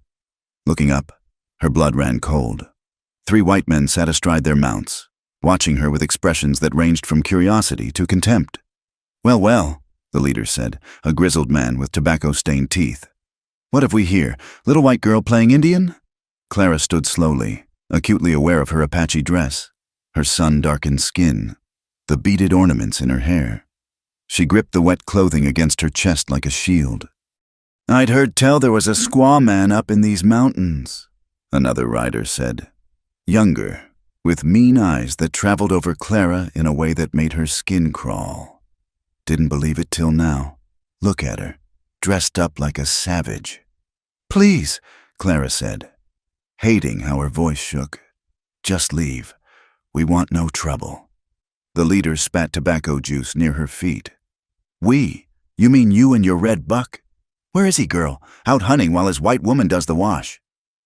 Looking up, her blood ran cold. 3 white men sat astride their mounts, watching her with expressions that ranged from curiosity to contempt. "Well, well," the leader said, a grizzled man with tobacco-stained teeth. "What have we here? Little white girl playing Indian?" Clara stood slowly, acutely aware of her Apache dress, her sun-darkened skin, the beaded ornaments in her hair. She gripped the wet clothing against her chest like a shield. "I'd heard tell there was a squaw man up in these mountains," another rider said, younger, with mean eyes that traveled over Clara in a way that made her skin crawl. Didn't believe it till now. Look at her, dressed up like a savage. "Please," Clara said, hating how her voice shook. "Just leave. We want no trouble." The leader spat tobacco juice near her feet. "We? You mean you and your red buck? Where is he, girl? Out hunting while his white woman does the wash."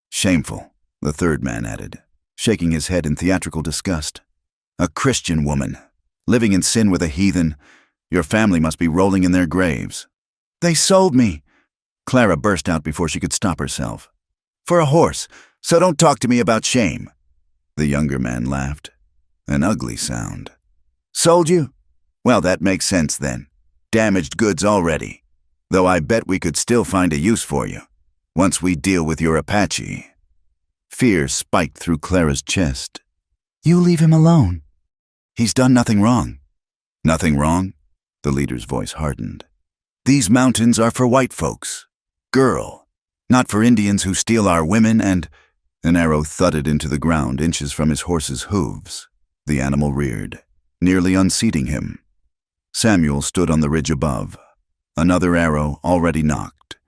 "Shameful," the third man added, shaking his head in theatrical disgust. "A Christian woman, living in sin with a heathen. Your family must be rolling in their graves." "They sold me!" Clara burst out before she could stop herself. For a horse, so don't talk to me about shame." The younger man laughed. An ugly sound. "Sold you? Well, that makes sense then. Damaged goods already. Though I bet we could still find a use for you, once we deal with your Apache." Fear spiked through Clara's chest. "You leave him alone. He's done nothing wrong." "Nothing wrong?" The leader's voice hardened. "These mountains are for white folks. Girl. Not for Indians who steal our women and—" An arrow thudded into the ground inches from his horse's hooves. The animal reared, nearly unseating him. Samuel stood on the ridge above. Another arrow already knocked,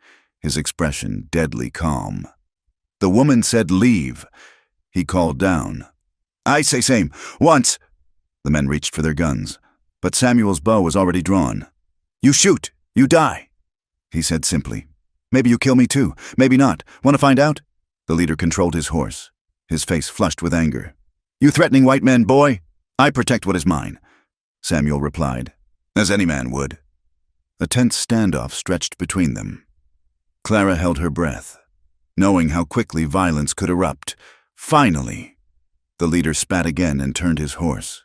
his expression deadly calm. The woman said, "Leave." He called down. "I say same. Once." The men reached for their guns, but Samuel's bow was already drawn. "You shoot, you die," he said simply. "Maybe you kill me too, maybe not. Want to find out?" The leader controlled his horse, his face flushed with anger. "You threatening white men, boy? I protect what is mine," Samuel replied, as any man would. A tense standoff stretched between them. Clara held her breath, knowing how quickly violence could erupt. Finally, the leader spat again and turned his horse.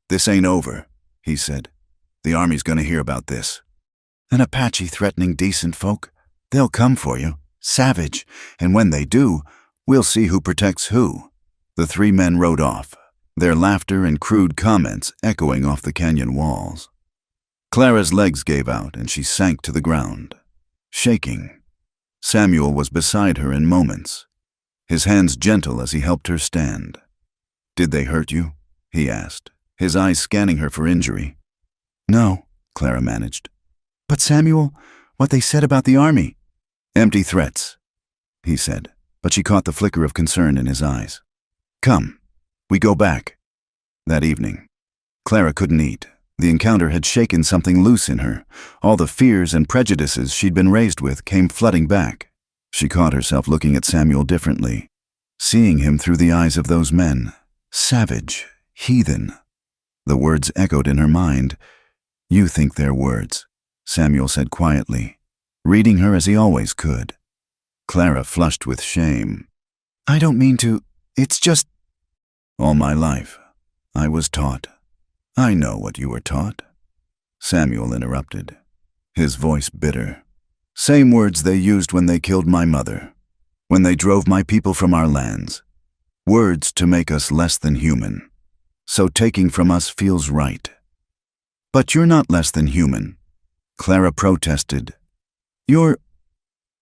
"This ain't over," he said. "The army's gonna hear about this. An Apache threatening decent folk? They'll come for you, savage, and when they do, we'll see who protects who." The three men rode off, their laughter and crude comments echoing off the canyon walls. Clara's legs gave out and she sank to the ground, shaking. Samuel was beside her in moments, his hands gentle as he helped her stand. "Did they hurt you?" he asked, his eyes scanning her for injury. "No," Clara managed. "But Samuel, what they said about the army." "Empty threats," he said, but she caught the flicker of concern in his eyes. "Come, we go back." That evening, Clara couldn't eat. The encounter had shaken something loose in her. All the fears and prejudices she'd been raised with came flooding back. She caught herself looking at Samuel differently, seeing him through the eyes of those men. Savage, heathen. The words echoed in her mind. "You think they're words," Samuel said quietly, reading her as he always could. Clara flushed with shame. "I don't mean to. It's just—" "All my life, I was taught. I know what you were taught." Samuel interrupted, his voice bitter. "Same words they used when they killed my mother, when they drove my people from our lands. Words to make us less than human. So taking from us feels right." "But you're not less than human," Clara protested. "You're—"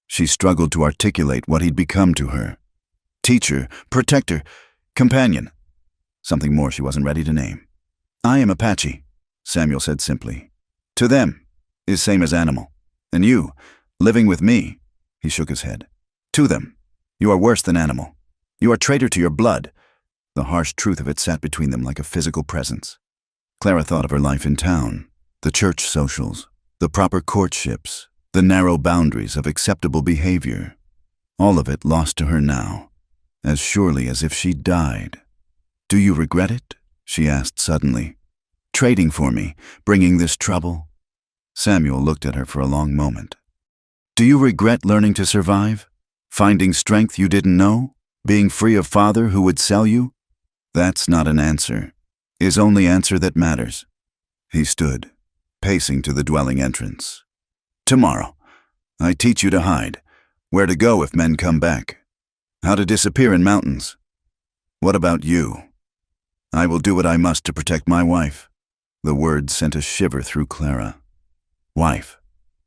She struggled to articulate what he'd become to her. Teacher, protector, companion. Something more she wasn't ready to name. "I am Apache," Samuel said simply. "To them is same as animal. And you, living with me," he shook his head. "To them, you are worse than animal. You are traitor to your blood." The harsh truth of it sat between them like a physical presence. Clara thought of her life in town, the church socials, the proper courtships, the narrow boundaries of acceptable behavior. All of it lost to her now, as surely as if she'd died. "Do you regret it?" she asked suddenly. "Trading for me, bringing this trouble?" Samuel looked at her for a long moment. "Do you regret learning to survive? Finding strength you didn't know? Being free of father who would sell you?" "That's not an answer. Is only answer that matters." He stood, pacing to the dwelling entrance. "Tomorrow, I teach you to hide, where to go if men come back, how to disappear in mountains. What about you?" "I will do what I must to protect my wife." The words sent a shiver through Clara. Wife.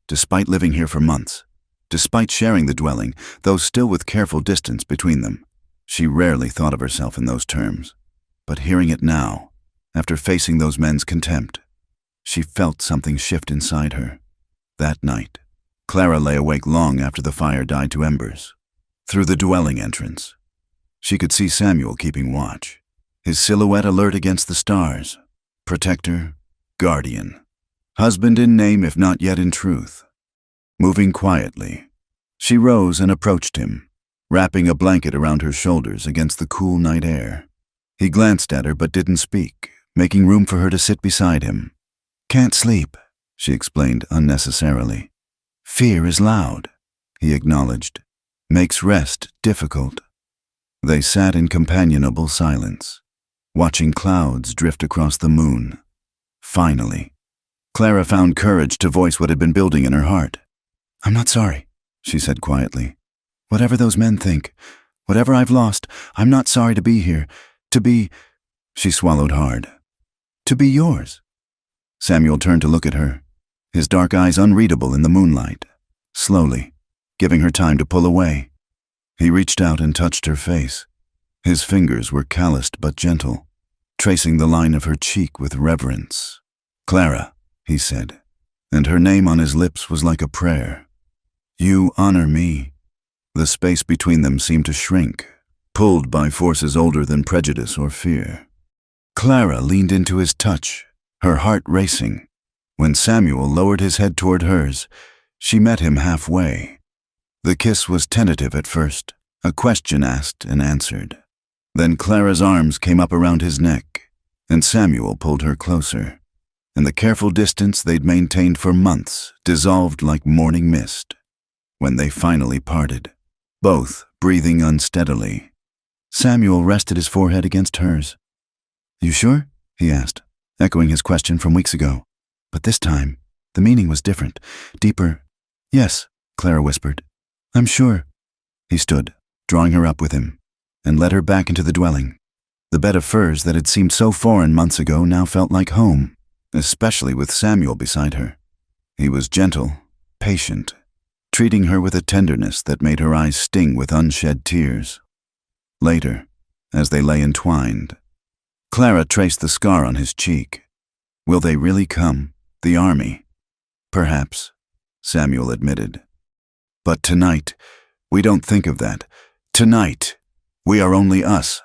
Despite living here for months, despite sharing the dwelling, though still with careful distance between them, she rarely thought of herself in those terms. But hearing it now, after facing those men's contempt, she felt something shift inside her. That night, Clara lay awake long after the fire died to embers. Through the dwelling entrance, she could see Samuel keeping watch, his silhouette alert against the stars. Protector, guardian, husband in name if not yet in truth. Moving quietly, she rose and approached him, wrapping a blanket around her shoulders against the cool night air. He glanced at her but didn't speak, making room for her to sit beside him. "Can't sleep," she explained unnecessarily. "Fear is loud," he acknowledged. makes rest difficult. They sat in companionable silence, watching clouds drift across the moon. Finally, Clara found courage to voice what had been building in her heart. "I'm not sorry," she said quietly. "Whatever those men think, whatever I've lost, I'm not sorry to be here, to be—" She swallowed hard. "To be yours." Samuel turned to look at her, his dark eyes unreadable in the moonlight. Slowly, giving her time to pull away, he reached out and touched her face. His fingers were calloused but gentle, tracing the line of her cheek with reverence. "Clara," he said, and her name on his lips was like a prayer. "You honor me." The space between them seemed to shrink, pulled by forces older than prejudice or fear. Clara leaned into his touch, her heart racing. When Samuel lowered his head toward hers, she met him halfway. The kiss was tentative at first, a question asked and answered. Then Clara's arms came up around his neck, and Samuel pulled her closer. And the careful distance they'd maintained for months dissolved like morning mist. When they finally parted, both breathing unsteadily, Samuel rested his forehead against hers. "You sure?" he asked, echoing his question from weeks ago. But this time, the meaning was different, deeper. "Yes," Clara whispered. "I'm sure." He stood, drawing her up with him, and led her back into the dwelling. The bed of furs that had seemed so foreign months ago now felt like home, especially with Samuel beside her. He was gentle, patient, treating her with a tenderness that made her eyes sting with unshed tears. Later, as they lay entwined, Clara traced the scar on his cheek. Will they really come, the army? Perhaps, Samuel admitted. But tonight, we don't think of that. Tonight, we are only us.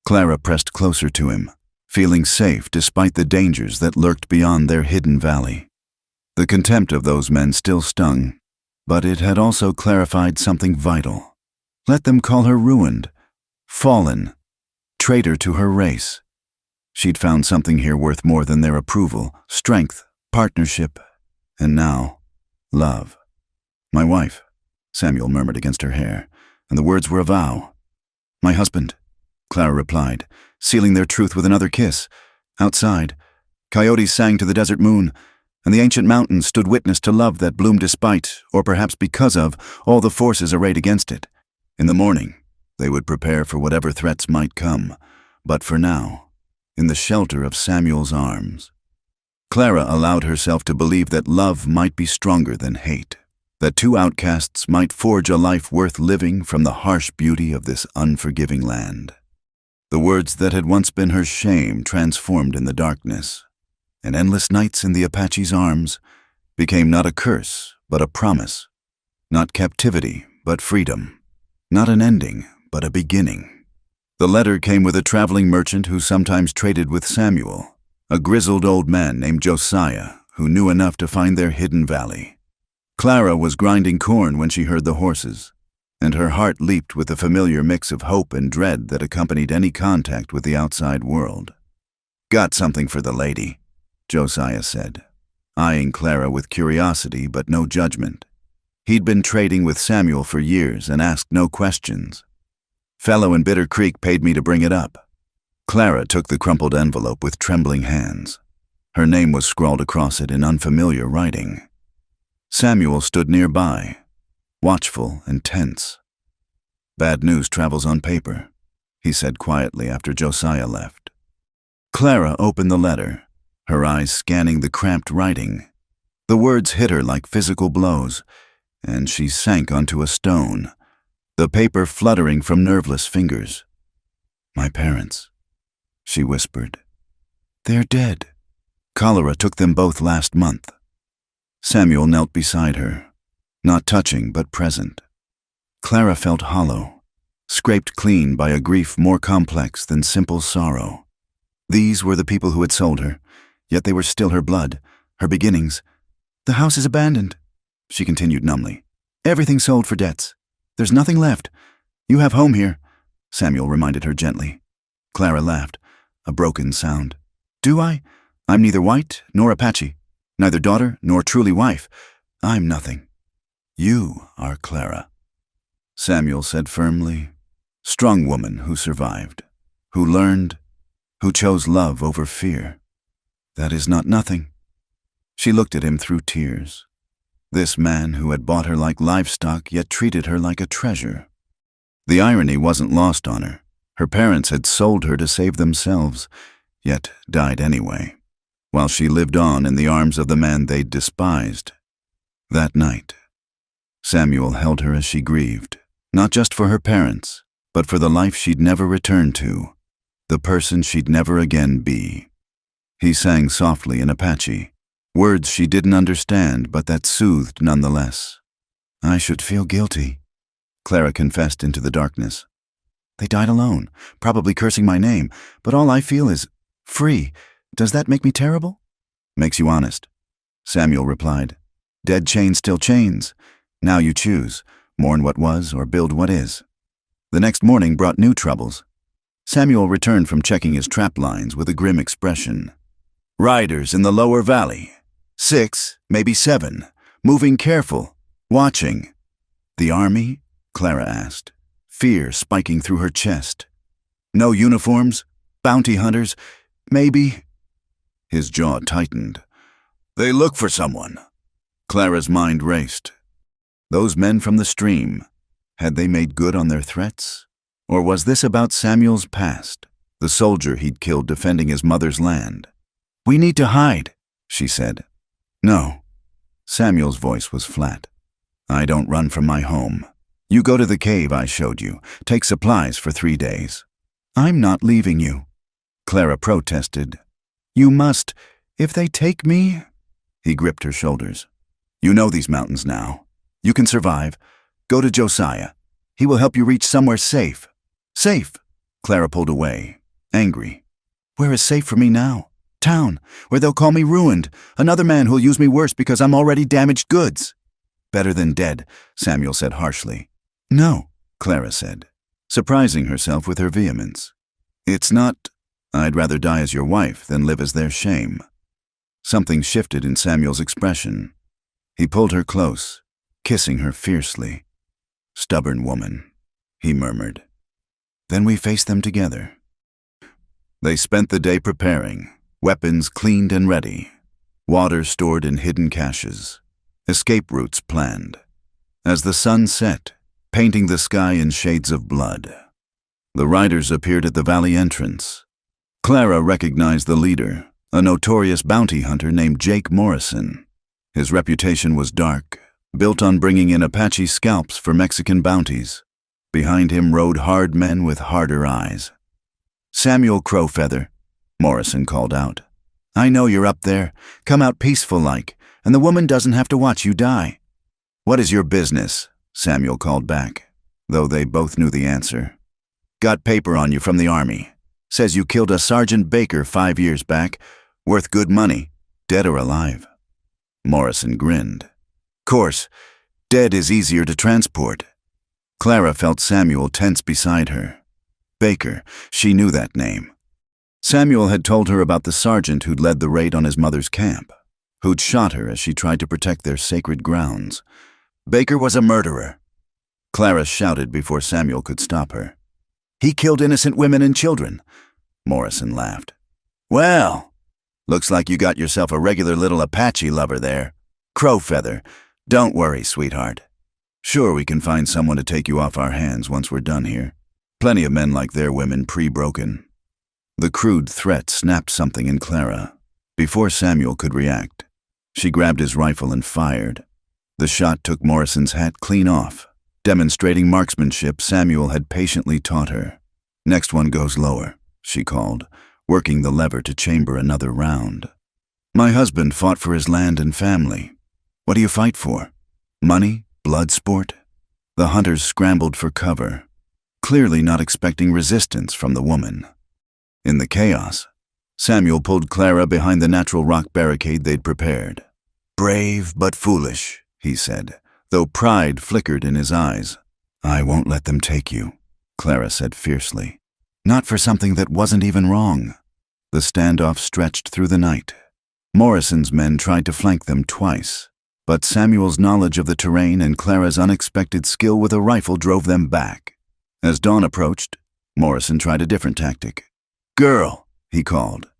Clara pressed closer to him, feeling safe despite the dangers that lurked beyond their hidden valley. The contempt of those men still stung, but it had also clarified something vital. Let them call her ruined, fallen, traitor to her race. She'd found something here worth more than their approval, strength, partnership, and now, love. "My wife," Samuel murmured against her hair, and the words were a vow. "My husband," Clara replied, sealing their truth with another kiss. Outside, coyotes sang to the desert moon, and the ancient mountains stood witness to love that bloomed despite, or perhaps because of, all the forces arrayed against it. In the morning, they would prepare for whatever threats might come, but for now, in the shelter of Samuel's arms, Clara allowed herself to believe that love might be stronger than hate, that two outcasts might forge a life worth living from the harsh beauty of this unforgiving land. The words that had once been her shame transformed in the darkness, and endless nights in the Apache's arms became not a curse, but a promise. Not captivity, but freedom. Not an ending, but a beginning. The letter came with a traveling merchant who sometimes traded with Samuel, a grizzled old man named Josiah, who knew enough to find their hidden valley. Clara was grinding corn when she heard the horses, and her heart leaped with the familiar mix of hope and dread that accompanied any contact with the outside world. "Got something for the lady," Josiah said, eyeing Clara with curiosity but no judgment. He'd been trading with Samuel for years and asked no questions. "Fellow in Bitter Creek paid me to bring it up." Clara took the crumpled envelope with trembling hands. Her name was scrawled across it in unfamiliar writing. Samuel stood nearby, watchful and tense. "Bad news travels on paper," he said quietly after Josiah left. Clara opened the letter, her eyes scanning the cramped writing. The words hit her like physical blows, and she sank onto a stone, the paper fluttering from nerveless fingers. "My parents," she whispered. "They're dead. Cholera took them both last month." Samuel knelt beside her, not touching but present. Clara felt hollow, scraped clean by a grief more complex than simple sorrow. These were the people who had sold her, yet they were still her blood, her beginnings. "The house is abandoned," she continued numbly. "Everything sold for debts. There's nothing left. You have home here," Samuel reminded her gently. Clara laughed, a broken sound. "Do I? I'm neither white nor Apache, neither daughter nor truly wife. I'm nothing. You are Clara." Samuel said firmly. Strong woman who survived, who learned, who chose love over fear. That is not nothing. She looked at him through tears. This man who had bought her like livestock yet treated her like a treasure. The irony wasn't lost on her. Her parents had sold her to save themselves, yet died anyway, while she lived on in the arms of the man they'd despised. That night, Samuel held her as she grieved, not just for her parents, but for the life she'd never return to, the person she'd never again be. He sang softly in Apache, words she didn't understand but that soothed nonetheless. I should feel guilty, Clara confessed into the darkness. They died alone, probably cursing my name, but all I feel is free. Does that make me terrible? Makes you honest, Samuel replied. Dead chains still chains. Now you choose, mourn what was or build what is. The next morning brought new troubles. Samuel returned from checking his trap lines with a grim expression. Riders in the lower valley. 6, maybe 7. Moving careful. Watching. The army? Clara asked, fear spiking through her chest. No uniforms? Bounty hunters? Maybe? His jaw tightened. They look for someone. Clara's mind raced. Those men from the stream, had they made good on their threats? Or was this about Samuel's past, the soldier he'd killed defending his mother's land? We need to hide, she said. No. Samuel's voice was flat. I don't run from my home. You go to the cave I showed you. Take supplies for 3 days. I'm not leaving you, Clara protested. You must. If they take me... He gripped her shoulders. You know these mountains now. You can survive. Go to Josiah. He will help you reach somewhere safe. Safe! Clara pulled away, angry. Where is safe for me now? Town, where they'll call me ruined. Another man who'll use me worse because I'm already damaged goods. Better than dead, Samuel said harshly. No, Clara said, surprising herself with her vehemence. It's not... I'd rather die as your wife than live as their shame. Something shifted in Samuel's expression. He pulled her close, kissing her fiercely. Stubborn woman, he murmured. Then we faced them together. They spent the day preparing, weapons cleaned and ready, water stored in hidden caches, escape routes planned. As the sun set, painting the sky in shades of blood, the riders appeared at the valley entrance. Clara recognized the leader, a notorious bounty hunter named Jake Morrison. His reputation was dark, built on bringing in Apache scalps for Mexican bounties. Behind him rode hard men with harder eyes. Samuel Crowfeather, Morrison called out. I know you're up there. Come out peaceful-like, and the woman doesn't have to watch you die. What is your business? Samuel called back, though they both knew the answer. Got paper on you from the army. Says you killed a Sergeant Baker 5 years back, worth good money, dead or alive. Morrison grinned. Course, dead is easier to transport. Clara felt Samuel tense beside her. Baker, she knew that name. Samuel had told her about the sergeant who'd led the raid on his mother's camp, who'd shot her as she tried to protect their sacred grounds. Baker was a murderer. Clara shouted before Samuel could stop her. He killed innocent women and children. Morrison laughed. Well, looks like you got yourself a regular little Apache lover there. Crowfeather, don't worry, sweetheart. Sure, we can find someone to take you off our hands once we're done here. Plenty of men like their women pre-broken. The crude threat snapped something in Clara. Before Samuel could react, she grabbed his rifle and fired. The shot took Morrison's hat clean off, demonstrating marksmanship Samuel had patiently taught her. Next one goes lower, she called, working the lever to chamber another round. My husband fought for his land and family. What do you fight for? Money? Blood sport? The hunters scrambled for cover, clearly not expecting resistance from the woman. In the chaos, Samuel pulled Clara behind the natural rock barricade they'd prepared. Brave but foolish, he said, though pride flickered in his eyes. I won't let them take you, Clara said fiercely. Not for something that wasn't even wrong. The standoff stretched through the night. Morrison's men tried to flank them twice, But Samuel's knowledge of the terrain and Clara's unexpected skill with a rifle drove them back. As dawn approached, Morrison tried a different tactic. "Girl," he called.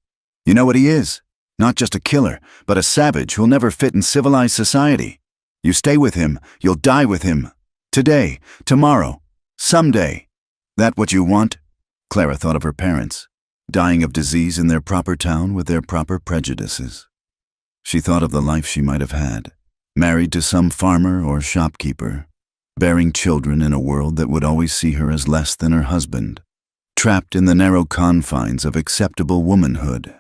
"You know what he is? Not just a killer, but a savage who'll never fit in civilized society. You stay with him, you'll die with him. Today, tomorrow, someday. That what you want?" Clara thought of her parents, dying of disease in their proper town with their proper prejudices. She thought of the life she might have had, married to some farmer or shopkeeper, bearing children in a world that would always see her as less than her husband, trapped in the narrow confines of acceptable womanhood.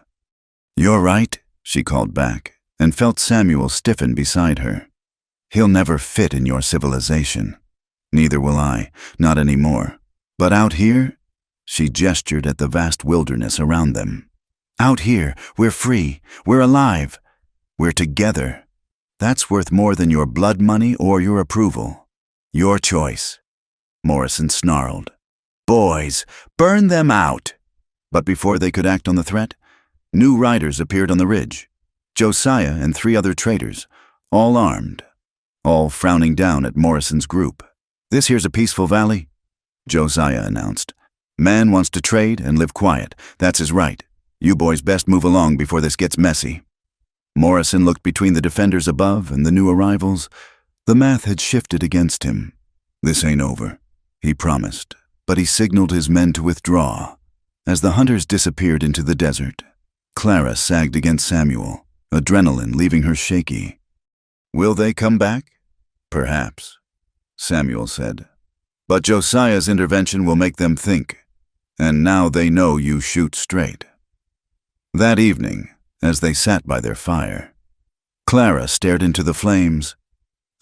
"You're right," she called back, and felt Samuel stiffen beside her. "He'll never fit in your civilization. Neither will I, not anymore. But out here," she gestured at the vast wilderness around them. "Out here, we're free, we're alive, we're together. That's worth more than your blood money or your approval. Your choice." Morrison snarled. "Boys, burn them out!" But before they could act on the threat, new riders appeared on the ridge. Josiah and 3 other traders, all armed, all frowning down at Morrison's group. "This here's a peaceful valley," Josiah announced. "Man wants to trade and live quiet. That's his right. You boys best move along before this gets messy." Morrison looked between the defenders above and the new arrivals. The math had shifted against him. "This ain't over," he promised, but he signaled his men to withdraw. As the hunters disappeared into the desert, Clara sagged against Samuel, adrenaline leaving her shaky. "Will they come back?" "Perhaps," Samuel said. "But Josiah's intervention will make them think, and now they know you shoot straight." That evening, as they sat by their fire, Clara stared into the flames.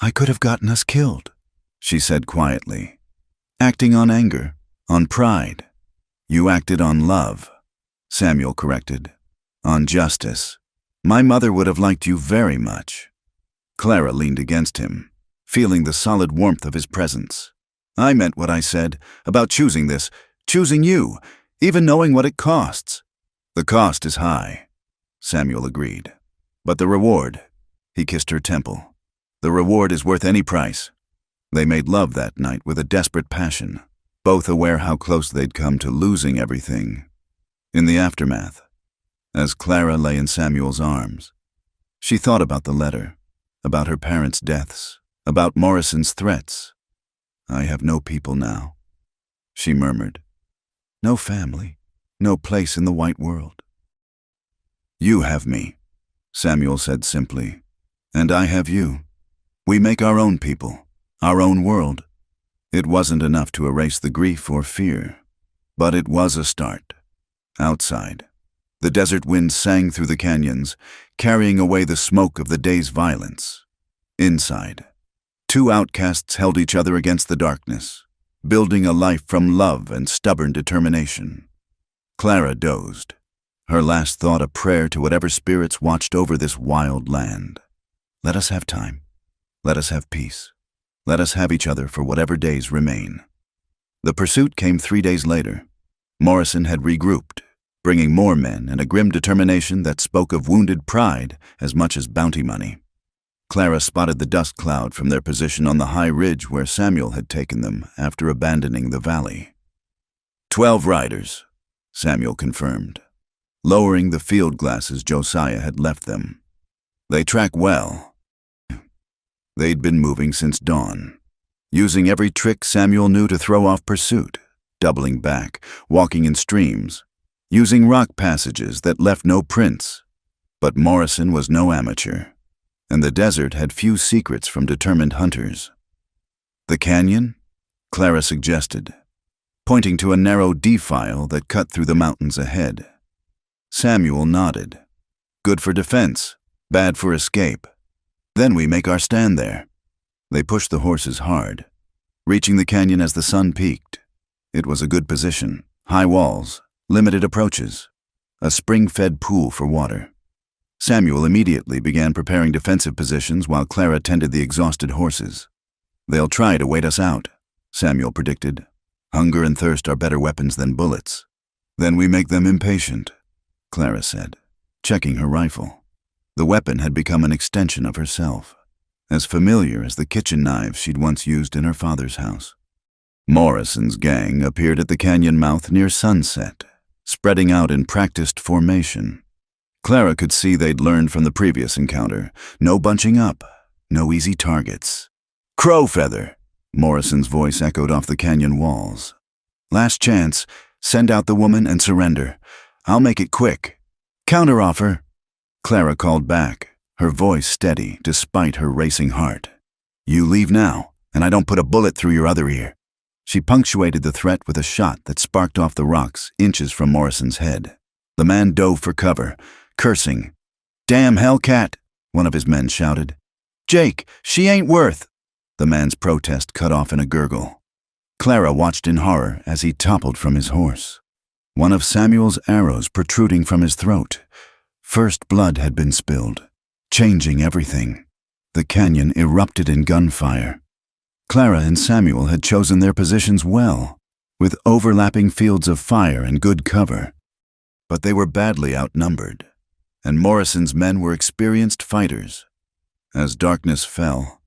"I could have gotten us killed," she said quietly. "Acting on anger, on pride. You acted on love," Samuel corrected. "On justice. My mother would have liked you very much." Clara leaned against him, feeling the solid warmth of his presence. "I meant what I said about choosing this, choosing you, even knowing what it costs." "The cost is high," Samuel agreed. "But the reward," he kissed her temple, "the reward is worth any price." They made love that night with a desperate passion, both aware how close they'd come to losing everything. In the aftermath, as Clara lay in Samuel's arms, she thought about the letter, about her parents' deaths, about Morrison's threats. "I have no people now," she murmured. "No family, no place in the white world." "You have me," Samuel said simply, "and I have you. We make our own people, our own world." It wasn't enough to erase the grief or fear, but it was a start. Outside, the desert wind sang through the canyons, carrying away the smoke of the day's violence. Inside, 2 outcasts held each other against the darkness, building a life from love and stubborn determination. Clara dozed, her last thought a prayer to whatever spirits watched over this wild land. "Let us have time. Let us have peace. Let us have each other for whatever days remain." The pursuit came 3 days later. Morrison had regrouped, bringing more men and a grim determination that spoke of wounded pride as much as bounty money. Clara spotted the dust cloud from their position on the high ridge where Samuel had taken them after abandoning the valley. 12 riders, Samuel confirmed, lowering the field glasses Josiah had left them. "They track well." They'd been moving since dawn, using every trick Samuel knew to throw off pursuit, doubling back, walking in streams, using rock passages that left no prints. But Morrison was no amateur, and the desert had few secrets from determined hunters. "The canyon?" Clara suggested, pointing to a narrow defile that cut through the mountains ahead. Samuel nodded. "Good for defense, bad for escape. Then we make our stand there." They pushed the horses hard, reaching the canyon as the sun peaked. It was a good position, high walls, limited approaches, a spring-fed pool for water. Samuel immediately began preparing defensive positions while Clara tended the exhausted horses. "They'll try to wait us out," Samuel predicted. "Hunger and thirst are better weapons than bullets." "Then we make them impatient," Clara said, checking her rifle. The weapon had become an extension of herself. as familiar as the kitchen knives she'd once used in her father's house. Morrison's gang appeared at the canyon mouth near sunset, spreading out in practiced formation. Clara could see they'd learned from the previous encounter. No bunching up, no easy targets. "Crow feather," Morrison's voice echoed off the canyon walls. "Last chance, send out the woman and surrender. I'll make it quick." "Counteroffer," Clara called back, her voice steady despite her racing heart. "You leave now, and I don't put a bullet through your other ear." She punctuated the threat with a shot that sparked off the rocks inches from Morrison's head. The man dove for cover, cursing. "Damn hellcat," one of his men shouted. "Jake, she ain't worth." The man's protest cut off in a gurgle. Clara watched in horror as he toppled from his horse. One of Samuel's arrows protruding from his throat. First blood had been spilled, changing everything. The canyon erupted in gunfire. Clara and Samuel had chosen their positions well, with overlapping fields of fire and good cover. But they were badly outnumbered, and Morrison's men were experienced fighters. As darkness fell,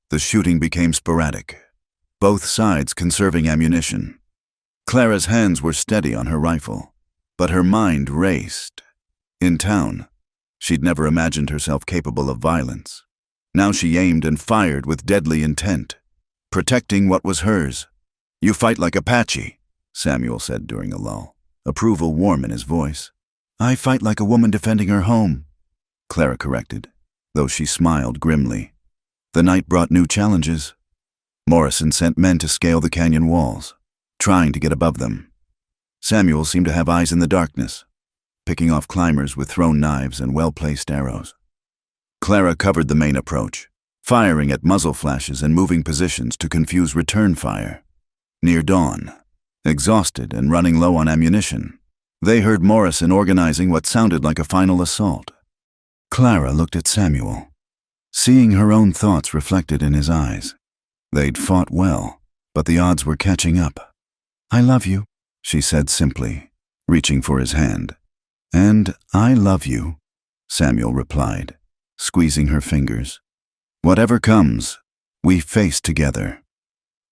the shooting became sporadic, both sides conserving ammunition. Clara's hands were steady on her rifle, but her mind raced. In town, she'd never imagined herself capable of violence. Now she aimed and fired with deadly intent, protecting what was hers. "You fight like Apache," Samuel said during a lull, approval warm in his voice. "I fight like a woman defending her home," Clara corrected, though she smiled grimly. The night brought new challenges. Morrison sent men to scale the canyon walls, trying to get above them. Samuel seemed to have eyes in the darkness, picking off climbers with thrown knives and well-placed arrows. Clara covered the main approach, firing at muzzle flashes and moving positions to confuse return fire. Near dawn, exhausted and running low on ammunition, they heard Morrison organizing what sounded like a final assault. Clara looked at Samuel, seeing her own thoughts reflected in his eyes. They'd fought well, but the odds were catching up. "I love you," she said simply, reaching for his hand. "And I love you," Samuel replied, squeezing her fingers. "Whatever comes, we face together."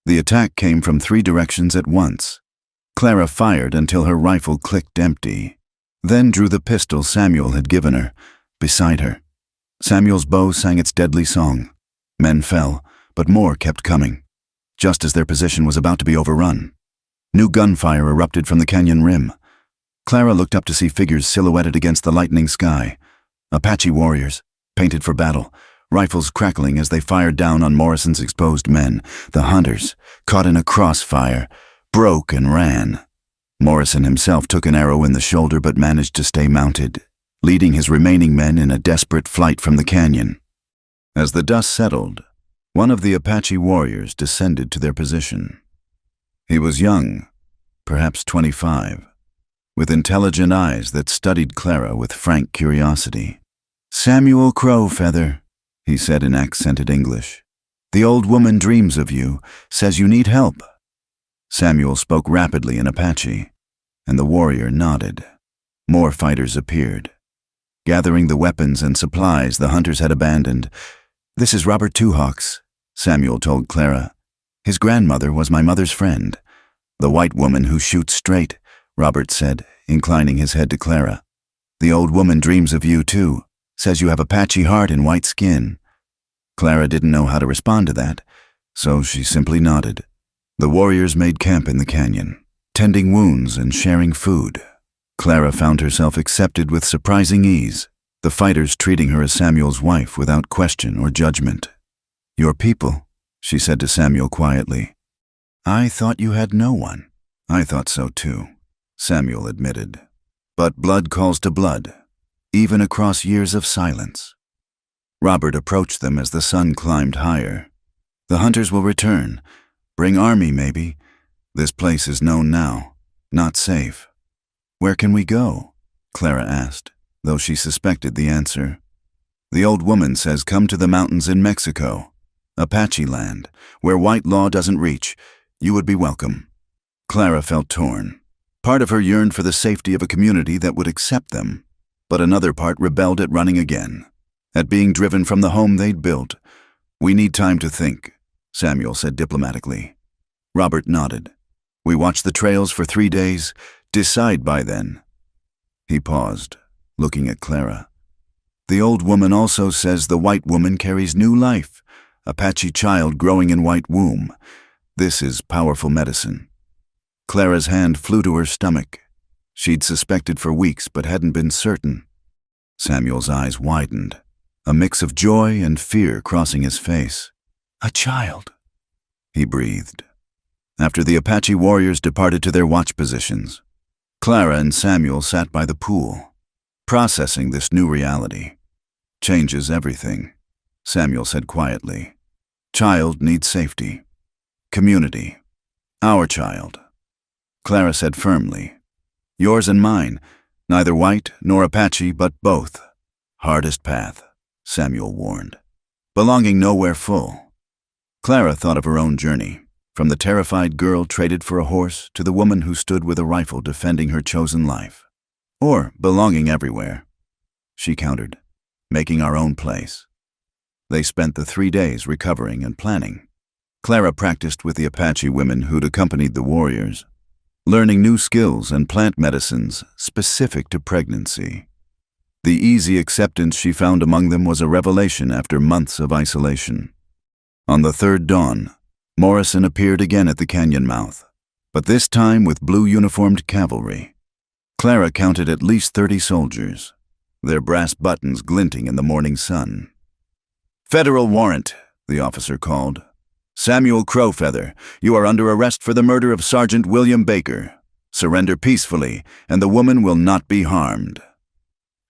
The attack came from 3 directions at once. Clara fired until her rifle clicked empty, then drew the pistol Samuel had given her, beside her. Samuel's bow sang its deadly song. Men fell, but more kept coming, just as their position was about to be overrun. New gunfire erupted from the canyon rim. Clara looked up to see figures silhouetted against the lightening sky. Apache warriors, painted for battle, rifles crackling as they fired down on Morrison's exposed men. The hunters, caught in a crossfire, broke and ran. Morrison himself took an arrow in the shoulder but managed to stay mounted, leading his remaining men in a desperate flight from the canyon. As the dust settled, one of the Apache warriors descended to their position. He was young, perhaps 25, with intelligent eyes that studied Clara with frank curiosity. "Samuel Crowfeather," he said in accented English. "The old woman dreams of you, says you need help." Samuel spoke rapidly in Apache, and the warrior nodded. More fighters appeared, gathering the weapons and supplies the hunters had abandoned. "This is Robert Two Hawks," Samuel told Clara. "His grandmother was my mother's friend." "The white woman who shoots straight," Robert said, inclining his head to Clara. "The old woman dreams of you, too. Says you have a patchy heart and white skin." Clara didn't know how to respond to that, so she simply nodded. The warriors made camp in the canyon, tending wounds and sharing food. Clara found herself accepted with surprising ease, the fighters treating her as Samuel's wife without question or judgment. "Your people," she said to Samuel quietly. "I thought you had no one." "I thought so too," Samuel admitted. "But blood calls to blood, even across years of silence." Robert approached them as the sun climbed higher. "The hunters will return. Bring army, maybe. This place is known now, not safe." "Where can we go?" Clara asked, though she suspected the answer. "The old woman says come to the mountains in Mexico, Apache land, where white law doesn't reach. You would be welcome." Clara felt torn. Part of her yearned for the safety of a community that would accept them, but another part rebelled at running again, at being driven from the home they'd built. "We need time to think," Samuel said diplomatically. Robert nodded. "We watch the trails for 3 days. Decide by then." He paused, looking at Clara. "The old woman also says the white woman carries new life, Apache child growing in white womb. This is powerful medicine." Clara's hand flew to her stomach. She'd suspected for weeks but hadn't been certain. Samuel's eyes widened, a mix of joy and fear crossing his face. "A child," he breathed. After the Apache warriors departed to their watch positions, Clara and Samuel sat by the pool, processing this new reality. "Changes everything," Samuel said quietly. "Child needs safety. Community. Our child." Clara said firmly, "Yours and mine, neither white nor Apache, but both. Hardest path," Samuel warned. "Belonging nowhere full." Clara thought of her own journey, from the terrified girl traded for a horse to the woman who stood with a rifle defending her chosen life. Or belonging everywhere. She countered, "Making our own place." They spent the 3 days recovering and planning. Clara practiced with the Apache women who'd accompanied the warriors, learning new skills and plant medicines specific to pregnancy. The easy acceptance she found among them was a revelation after months of isolation. On the third dawn, Morrison appeared again at the canyon mouth, but this time with blue-uniformed cavalry. Clara counted at least 30 soldiers, their brass buttons glinting in the morning sun. "Federal warrant," the officer called. "Samuel Crowfeather, you are under arrest for the murder of Sergeant William Baker. Surrender peacefully, and the woman will not be harmed."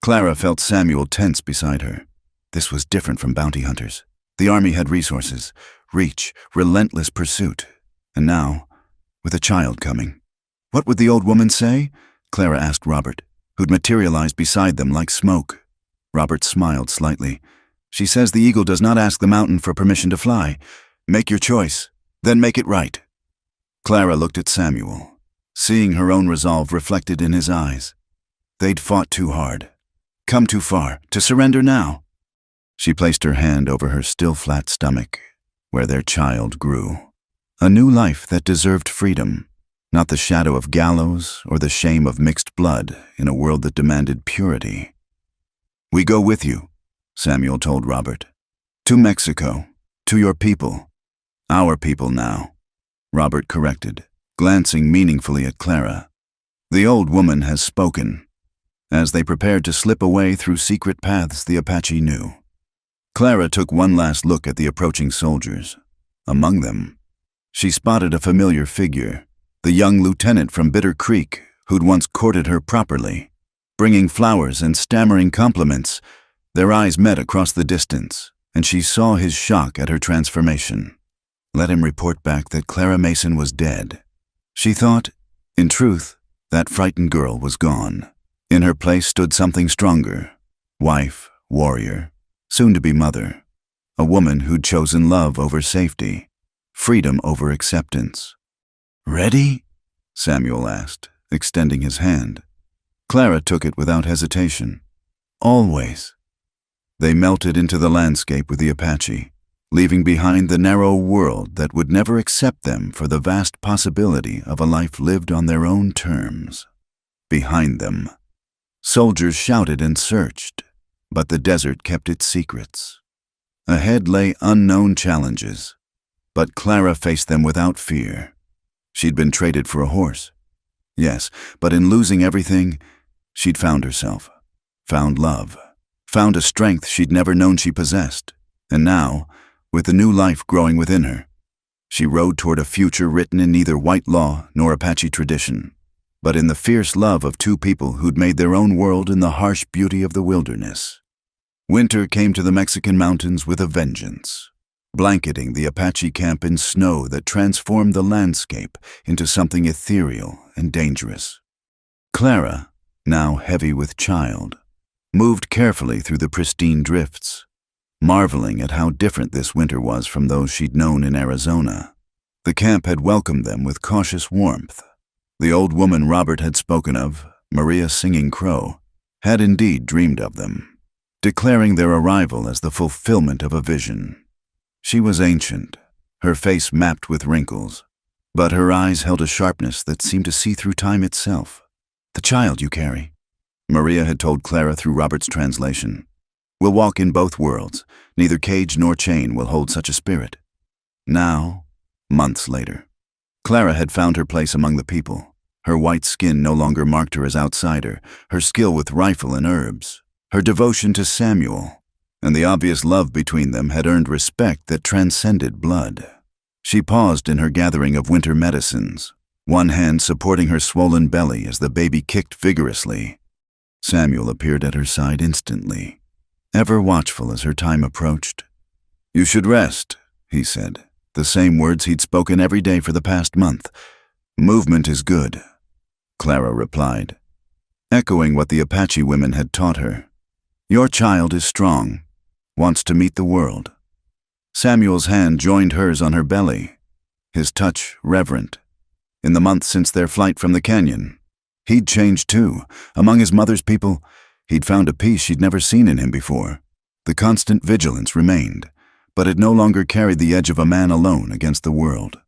Clara felt Samuel tense beside her. This was different from bounty hunters. The army had resources, reach, relentless pursuit. And now, with a child coming. "What would the old woman say?" Clara asked Robert, who'd materialized beside them like smoke. Robert smiled slightly. "She says the eagle does not ask the mountain for permission to fly. Make your choice, then make it right." Clara looked at Samuel, seeing her own resolve reflected in his eyes. They'd fought too hard, come too far, to surrender now. She placed her hand over her still flat stomach, where their child grew. A new life that deserved freedom, not the shadow of gallows or the shame of mixed blood in a world that demanded purity. "We go with you," Samuel told Robert. "To Mexico, to your people. Our people now," Robert corrected, glancing meaningfully at Clara. "The old woman has spoken." As they prepared to slip away through secret paths the Apache knew, Clara took one last look at the approaching soldiers. Among them, she spotted a familiar figure, the young lieutenant from Bitter Creek who'd once courted her properly. Bringing flowers and stammering compliments, their eyes met across the distance, and she saw his shock at her transformation. Let him report back that Clara Mason was dead. She thought, in truth, that frightened girl was gone. In her place stood something stronger, wife, warrior, soon-to-be mother, a woman who'd chosen love over safety, freedom over acceptance. "Ready?" Samuel asked, extending his hand. Clara took it without hesitation. "Always." They melted into the landscape with the Apache, leaving behind the narrow world that would never accept them for the vast possibility of a life lived on their own terms. Behind them, soldiers shouted and searched, but the desert kept its secrets. Ahead lay unknown challenges, but Clara faced them without fear. She'd been traded for a horse. Yes, but in losing everything, she'd found herself, found love, found a strength she'd never known she possessed. And now, with the new life growing within her, she rode toward a future written in neither white law nor Apache tradition, but in the fierce love of two people who'd made their own world in the harsh beauty of the wilderness. Winter came to the Mexican mountains with a vengeance, blanketing the Apache camp in snow that transformed the landscape into something ethereal and dangerous. Clara, now heavy with child, moved carefully through the pristine drifts, marveling at how different this winter was from those she'd known in Arizona. The camp had welcomed them with cautious warmth. The old woman Robert had spoken of, Maria Singing Crow, had indeed dreamed of them, declaring their arrival as the fulfillment of a vision. She was ancient, her face mapped with wrinkles, but her eyes held a sharpness that seemed to see through time itself. "The child you carry," Maria had told Clara through Robert's translation, "will walk in both worlds. Neither cage nor chain will hold such a spirit." Now, months later, Clara had found her place among the people. Her white skin no longer marked her as outsider, her skill with rifle and herbs, her devotion to Samuel, and the obvious love between them had earned respect that transcended blood. She paused in her gathering of winter medicines, one hand supporting her swollen belly as the baby kicked vigorously. Samuel appeared at her side instantly, ever watchful as her time approached. "You should rest," he said, the same words he'd spoken every day for the past month. "Movement is good," Clara replied, echoing what the Apache women had taught her. "Your child is strong, wants to meet the world." Samuel's hand joined hers on her belly, his touch reverent. In the months since their flight from the canyon, he'd changed too. Among his mother's people, he'd found a peace she'd never seen in him before. The constant vigilance remained, but it no longer carried the edge of a man alone against the world.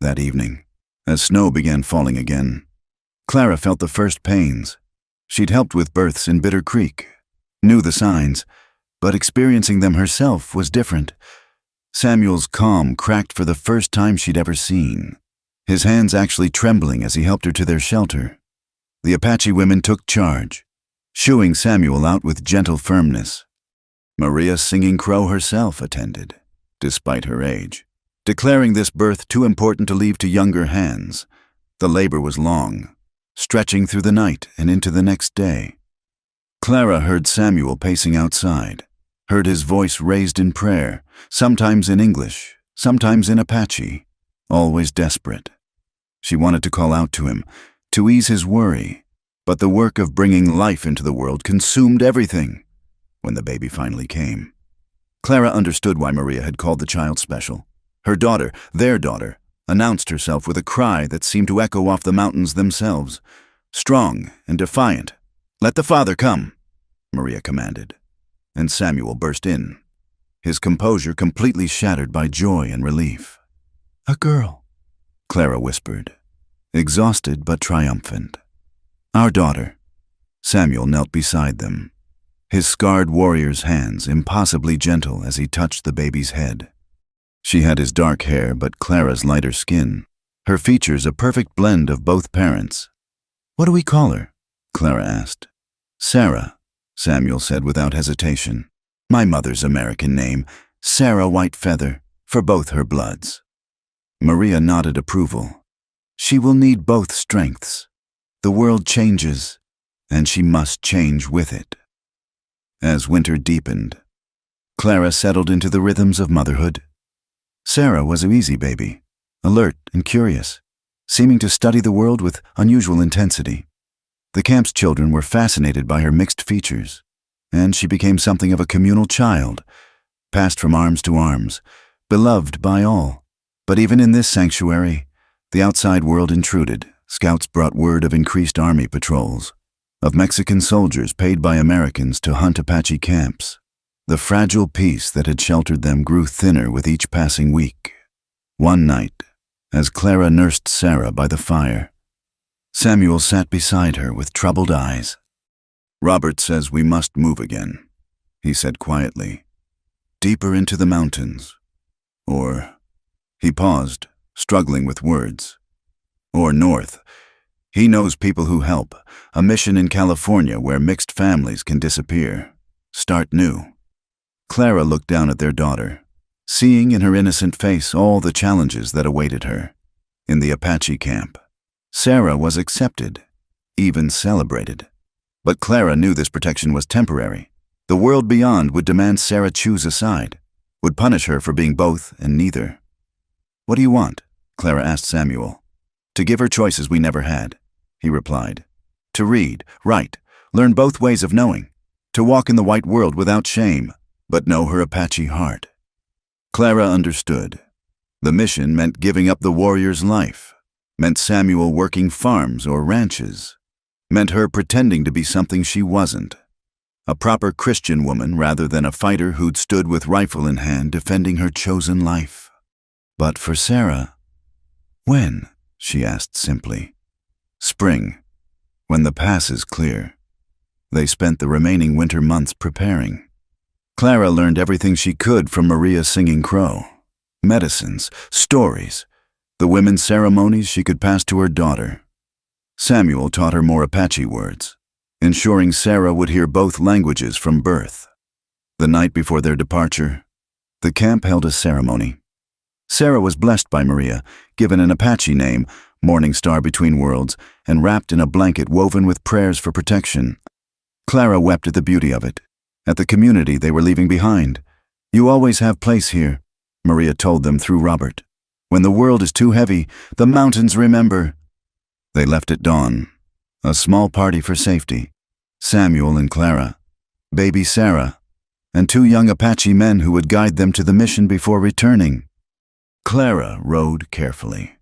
That evening, as snow began falling again, Clara felt the first pains. She'd helped with births in Bitter Creek, knew the signs, but experiencing them herself was different. Samuel's calm cracked for the first time she'd ever seen, his hands actually trembling as he helped her to their shelter. The Apache women took charge, shooing Samuel out with gentle firmness. Maria Singing Crow herself attended, despite her age, declaring this birth too important to leave to younger hands. The labor was long, stretching through the night and into the next day. Clara heard Samuel pacing outside, heard his voice raised in prayer, sometimes in English, sometimes in Apache, always desperate. She wanted to call out to him, to ease his worry, but the work of bringing life into the world consumed everything. When the baby finally came, Clara understood why Maria had called the child special. Her daughter, their daughter, announced herself with a cry that seemed to echo off the mountains themselves. Strong and defiant. "Let the father come," Maria commanded, and Samuel burst in, his composure completely shattered by joy and relief. "A girl," Clara whispered, exhausted but triumphant. "Our daughter." Samuel knelt beside them, his scarred warrior's hands impossibly gentle as he touched the baby's head. She had his dark hair but Clara's lighter skin, her features a perfect blend of both parents. "What do we call her?" Clara asked. "Sarah," Samuel said without hesitation. "My mother's American name, Sarah Whitefeather, for both her bloods." Maria nodded approval. "She will need both strengths. The world changes, and she must change with it." As winter deepened, Clara settled into the rhythms of motherhood. Sarah was an easy baby, alert and curious, seeming to study the world with unusual intensity. The camp's children were fascinated by her mixed features, and she became something of a communal child, passed from arms to arms, beloved by all. But even in this sanctuary, the outside world intruded. Scouts brought word of increased army patrols, of Mexican soldiers paid by Americans to hunt Apache camps. The fragile peace that had sheltered them grew thinner with each passing week. One night, as Clara nursed Sarah by the fire, Samuel sat beside her with troubled eyes. "Robert says we must move again," he said quietly. "Deeper into the mountains. Or," he paused, struggling with words, "or north. He knows people who help, a mission in California where mixed families can disappear, start new." Clara looked down at their daughter, seeing in her innocent face all the challenges that awaited her. In the Apache camp, Sarah was accepted, even celebrated. But Clara knew this protection was temporary. The world beyond would demand Sarah choose a side, would punish her for being both and neither. "What do you want?" Clara asked Samuel. "To give her choices we never had," he replied. "To read, write, learn both ways of knowing. To walk in the white world without shame, but know her Apache heart." Clara understood. The mission meant giving up the warrior's life, meant Samuel working farms or ranches, meant her pretending to be something she wasn't. a proper Christian woman rather than a fighter who'd stood with rifle in hand defending her chosen life. But for Sarah, when? She asked simply. Spring, when the pass is clear. They spent the remaining winter months preparing. Clara learned everything she could from Maria singing crow. Medicines, stories, the women's ceremonies she could pass to her daughter. Samuel taught her more Apache words, ensuring Sarah would hear both languages from birth. The night before their departure, the camp held a ceremony. Sarah was blessed by Maria, given an Apache name, Morning Star Between Worlds, and wrapped in a blanket woven with prayers for protection. Clara wept at the beauty of it, at the community they were leaving behind. You always have place here, Maria told them through Robert. When the world is too heavy, the mountains remember. They left at dawn, a small party for safety. Samuel and Clara, baby Sarah, and 2 young Apache men who would guide them to the mission before returning. Clara rode carefully,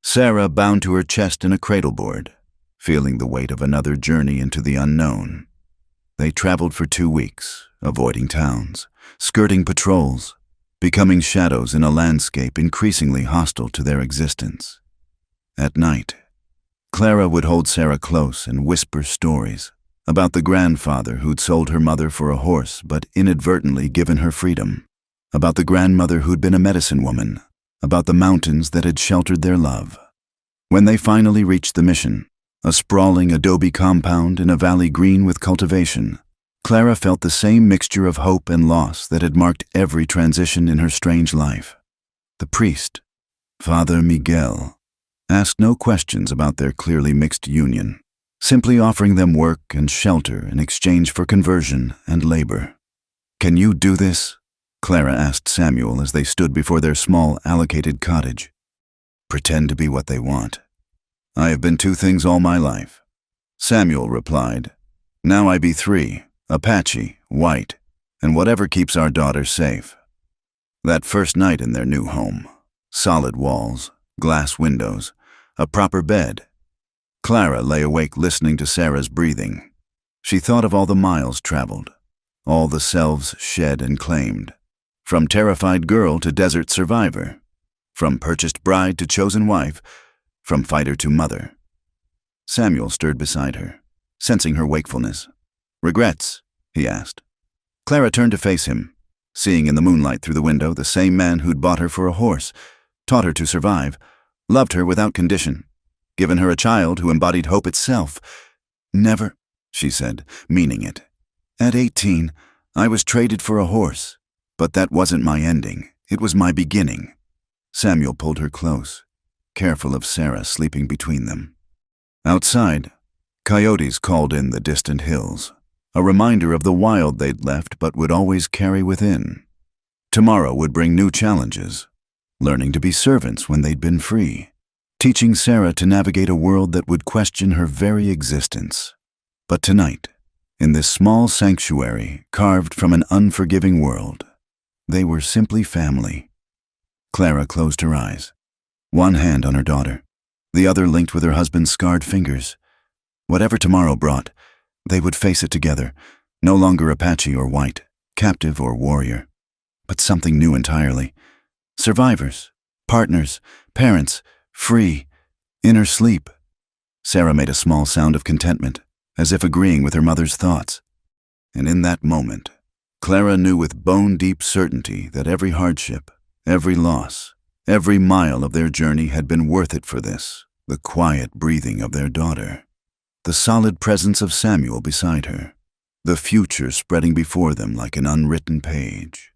Sarah bound to her chest in a cradleboard, feeling the weight of another journey into the unknown. They traveled for 2 weeks, avoiding towns, skirting patrols, becoming shadows in a landscape increasingly hostile to their existence. At night, Clara would hold Sarah close and whisper stories about the grandfather who'd sold her mother for a horse but inadvertently given her freedom, about the grandmother who'd been a medicine woman, about the mountains that had sheltered their love. When they finally reached the mission, a sprawling adobe compound in a valley green with cultivation, Clara felt the same mixture of hope and loss that had marked every transition in her strange life. The priest, Father Miguel, asked no questions about their clearly mixed union, simply offering them work and shelter in exchange for conversion and labor. Can you do this? Clara asked Samuel as they stood before their small, allocated cottage. Pretend to be what they want. I have been 2 things all my life. Samuel replied, Now I be 3, Apache, white, and whatever keeps our daughter safe. That first night in their new home, solid walls, glass windows, a proper bed. Clara lay awake listening to Sarah's breathing. She thought of all the miles traveled, all the selves shed and claimed, from terrified girl to desert survivor, from purchased bride to chosen wife, from fighter to mother. Samuel stirred beside her, sensing her wakefulness. Regrets? He asked. Clara turned to face him, seeing in the moonlight through the window the same man who'd bought her for a horse, taught her to survive, loved her without condition, given her a child who embodied hope itself. Never, she said, meaning it. At 18, I was traded for a horse, but that wasn't my ending. It was my beginning. Samuel pulled her close, careful of Sarah sleeping between them. Outside, coyotes called in the distant hills, a reminder of the wild they'd left but would always carry within. Tomorrow would bring new challenges, learning to be servants when they'd been free, teaching Sarah to navigate a world that would question her very existence. But tonight, in this small sanctuary carved from an unforgiving world, they were simply family. Clara closed her eyes, one hand on her daughter, the other linked with her husband's scarred fingers. Whatever tomorrow brought, they would face it together, no longer Apache or white, captive or warrior, but something new entirely. Survivors, partners, parents, free, inner sleep. Sarah made a small sound of contentment, as if agreeing with her mother's thoughts. And in that moment, Clara knew with bone-deep certainty that every hardship, every loss, every mile of their journey had been worth it for this, the quiet breathing of their daughter, the solid presence of Samuel beside her, the future spreading before them like an unwritten page.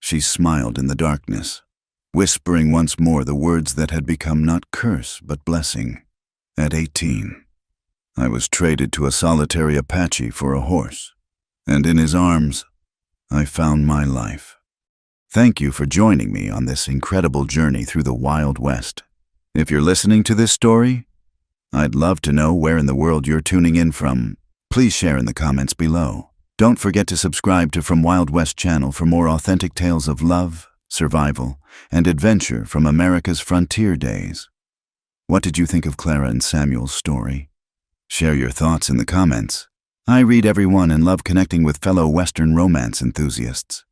She smiled in the darkness, whispering once more the words that had become not curse but blessing. At 18, I was traded to a solitary Apache for a horse, and in his arms, I found my life. Thank you for joining me on this incredible journey through the Wild West. If you're listening to this story, I'd love to know where in the world you're tuning in from. Please share in the comments below. Don't forget to subscribe to From Wild West channel for more authentic tales of love, survival, and adventure from America's frontier days. What did you think of Clara and Samuel's story? Share your thoughts in the comments. I read every one and love connecting with fellow Western romance enthusiasts.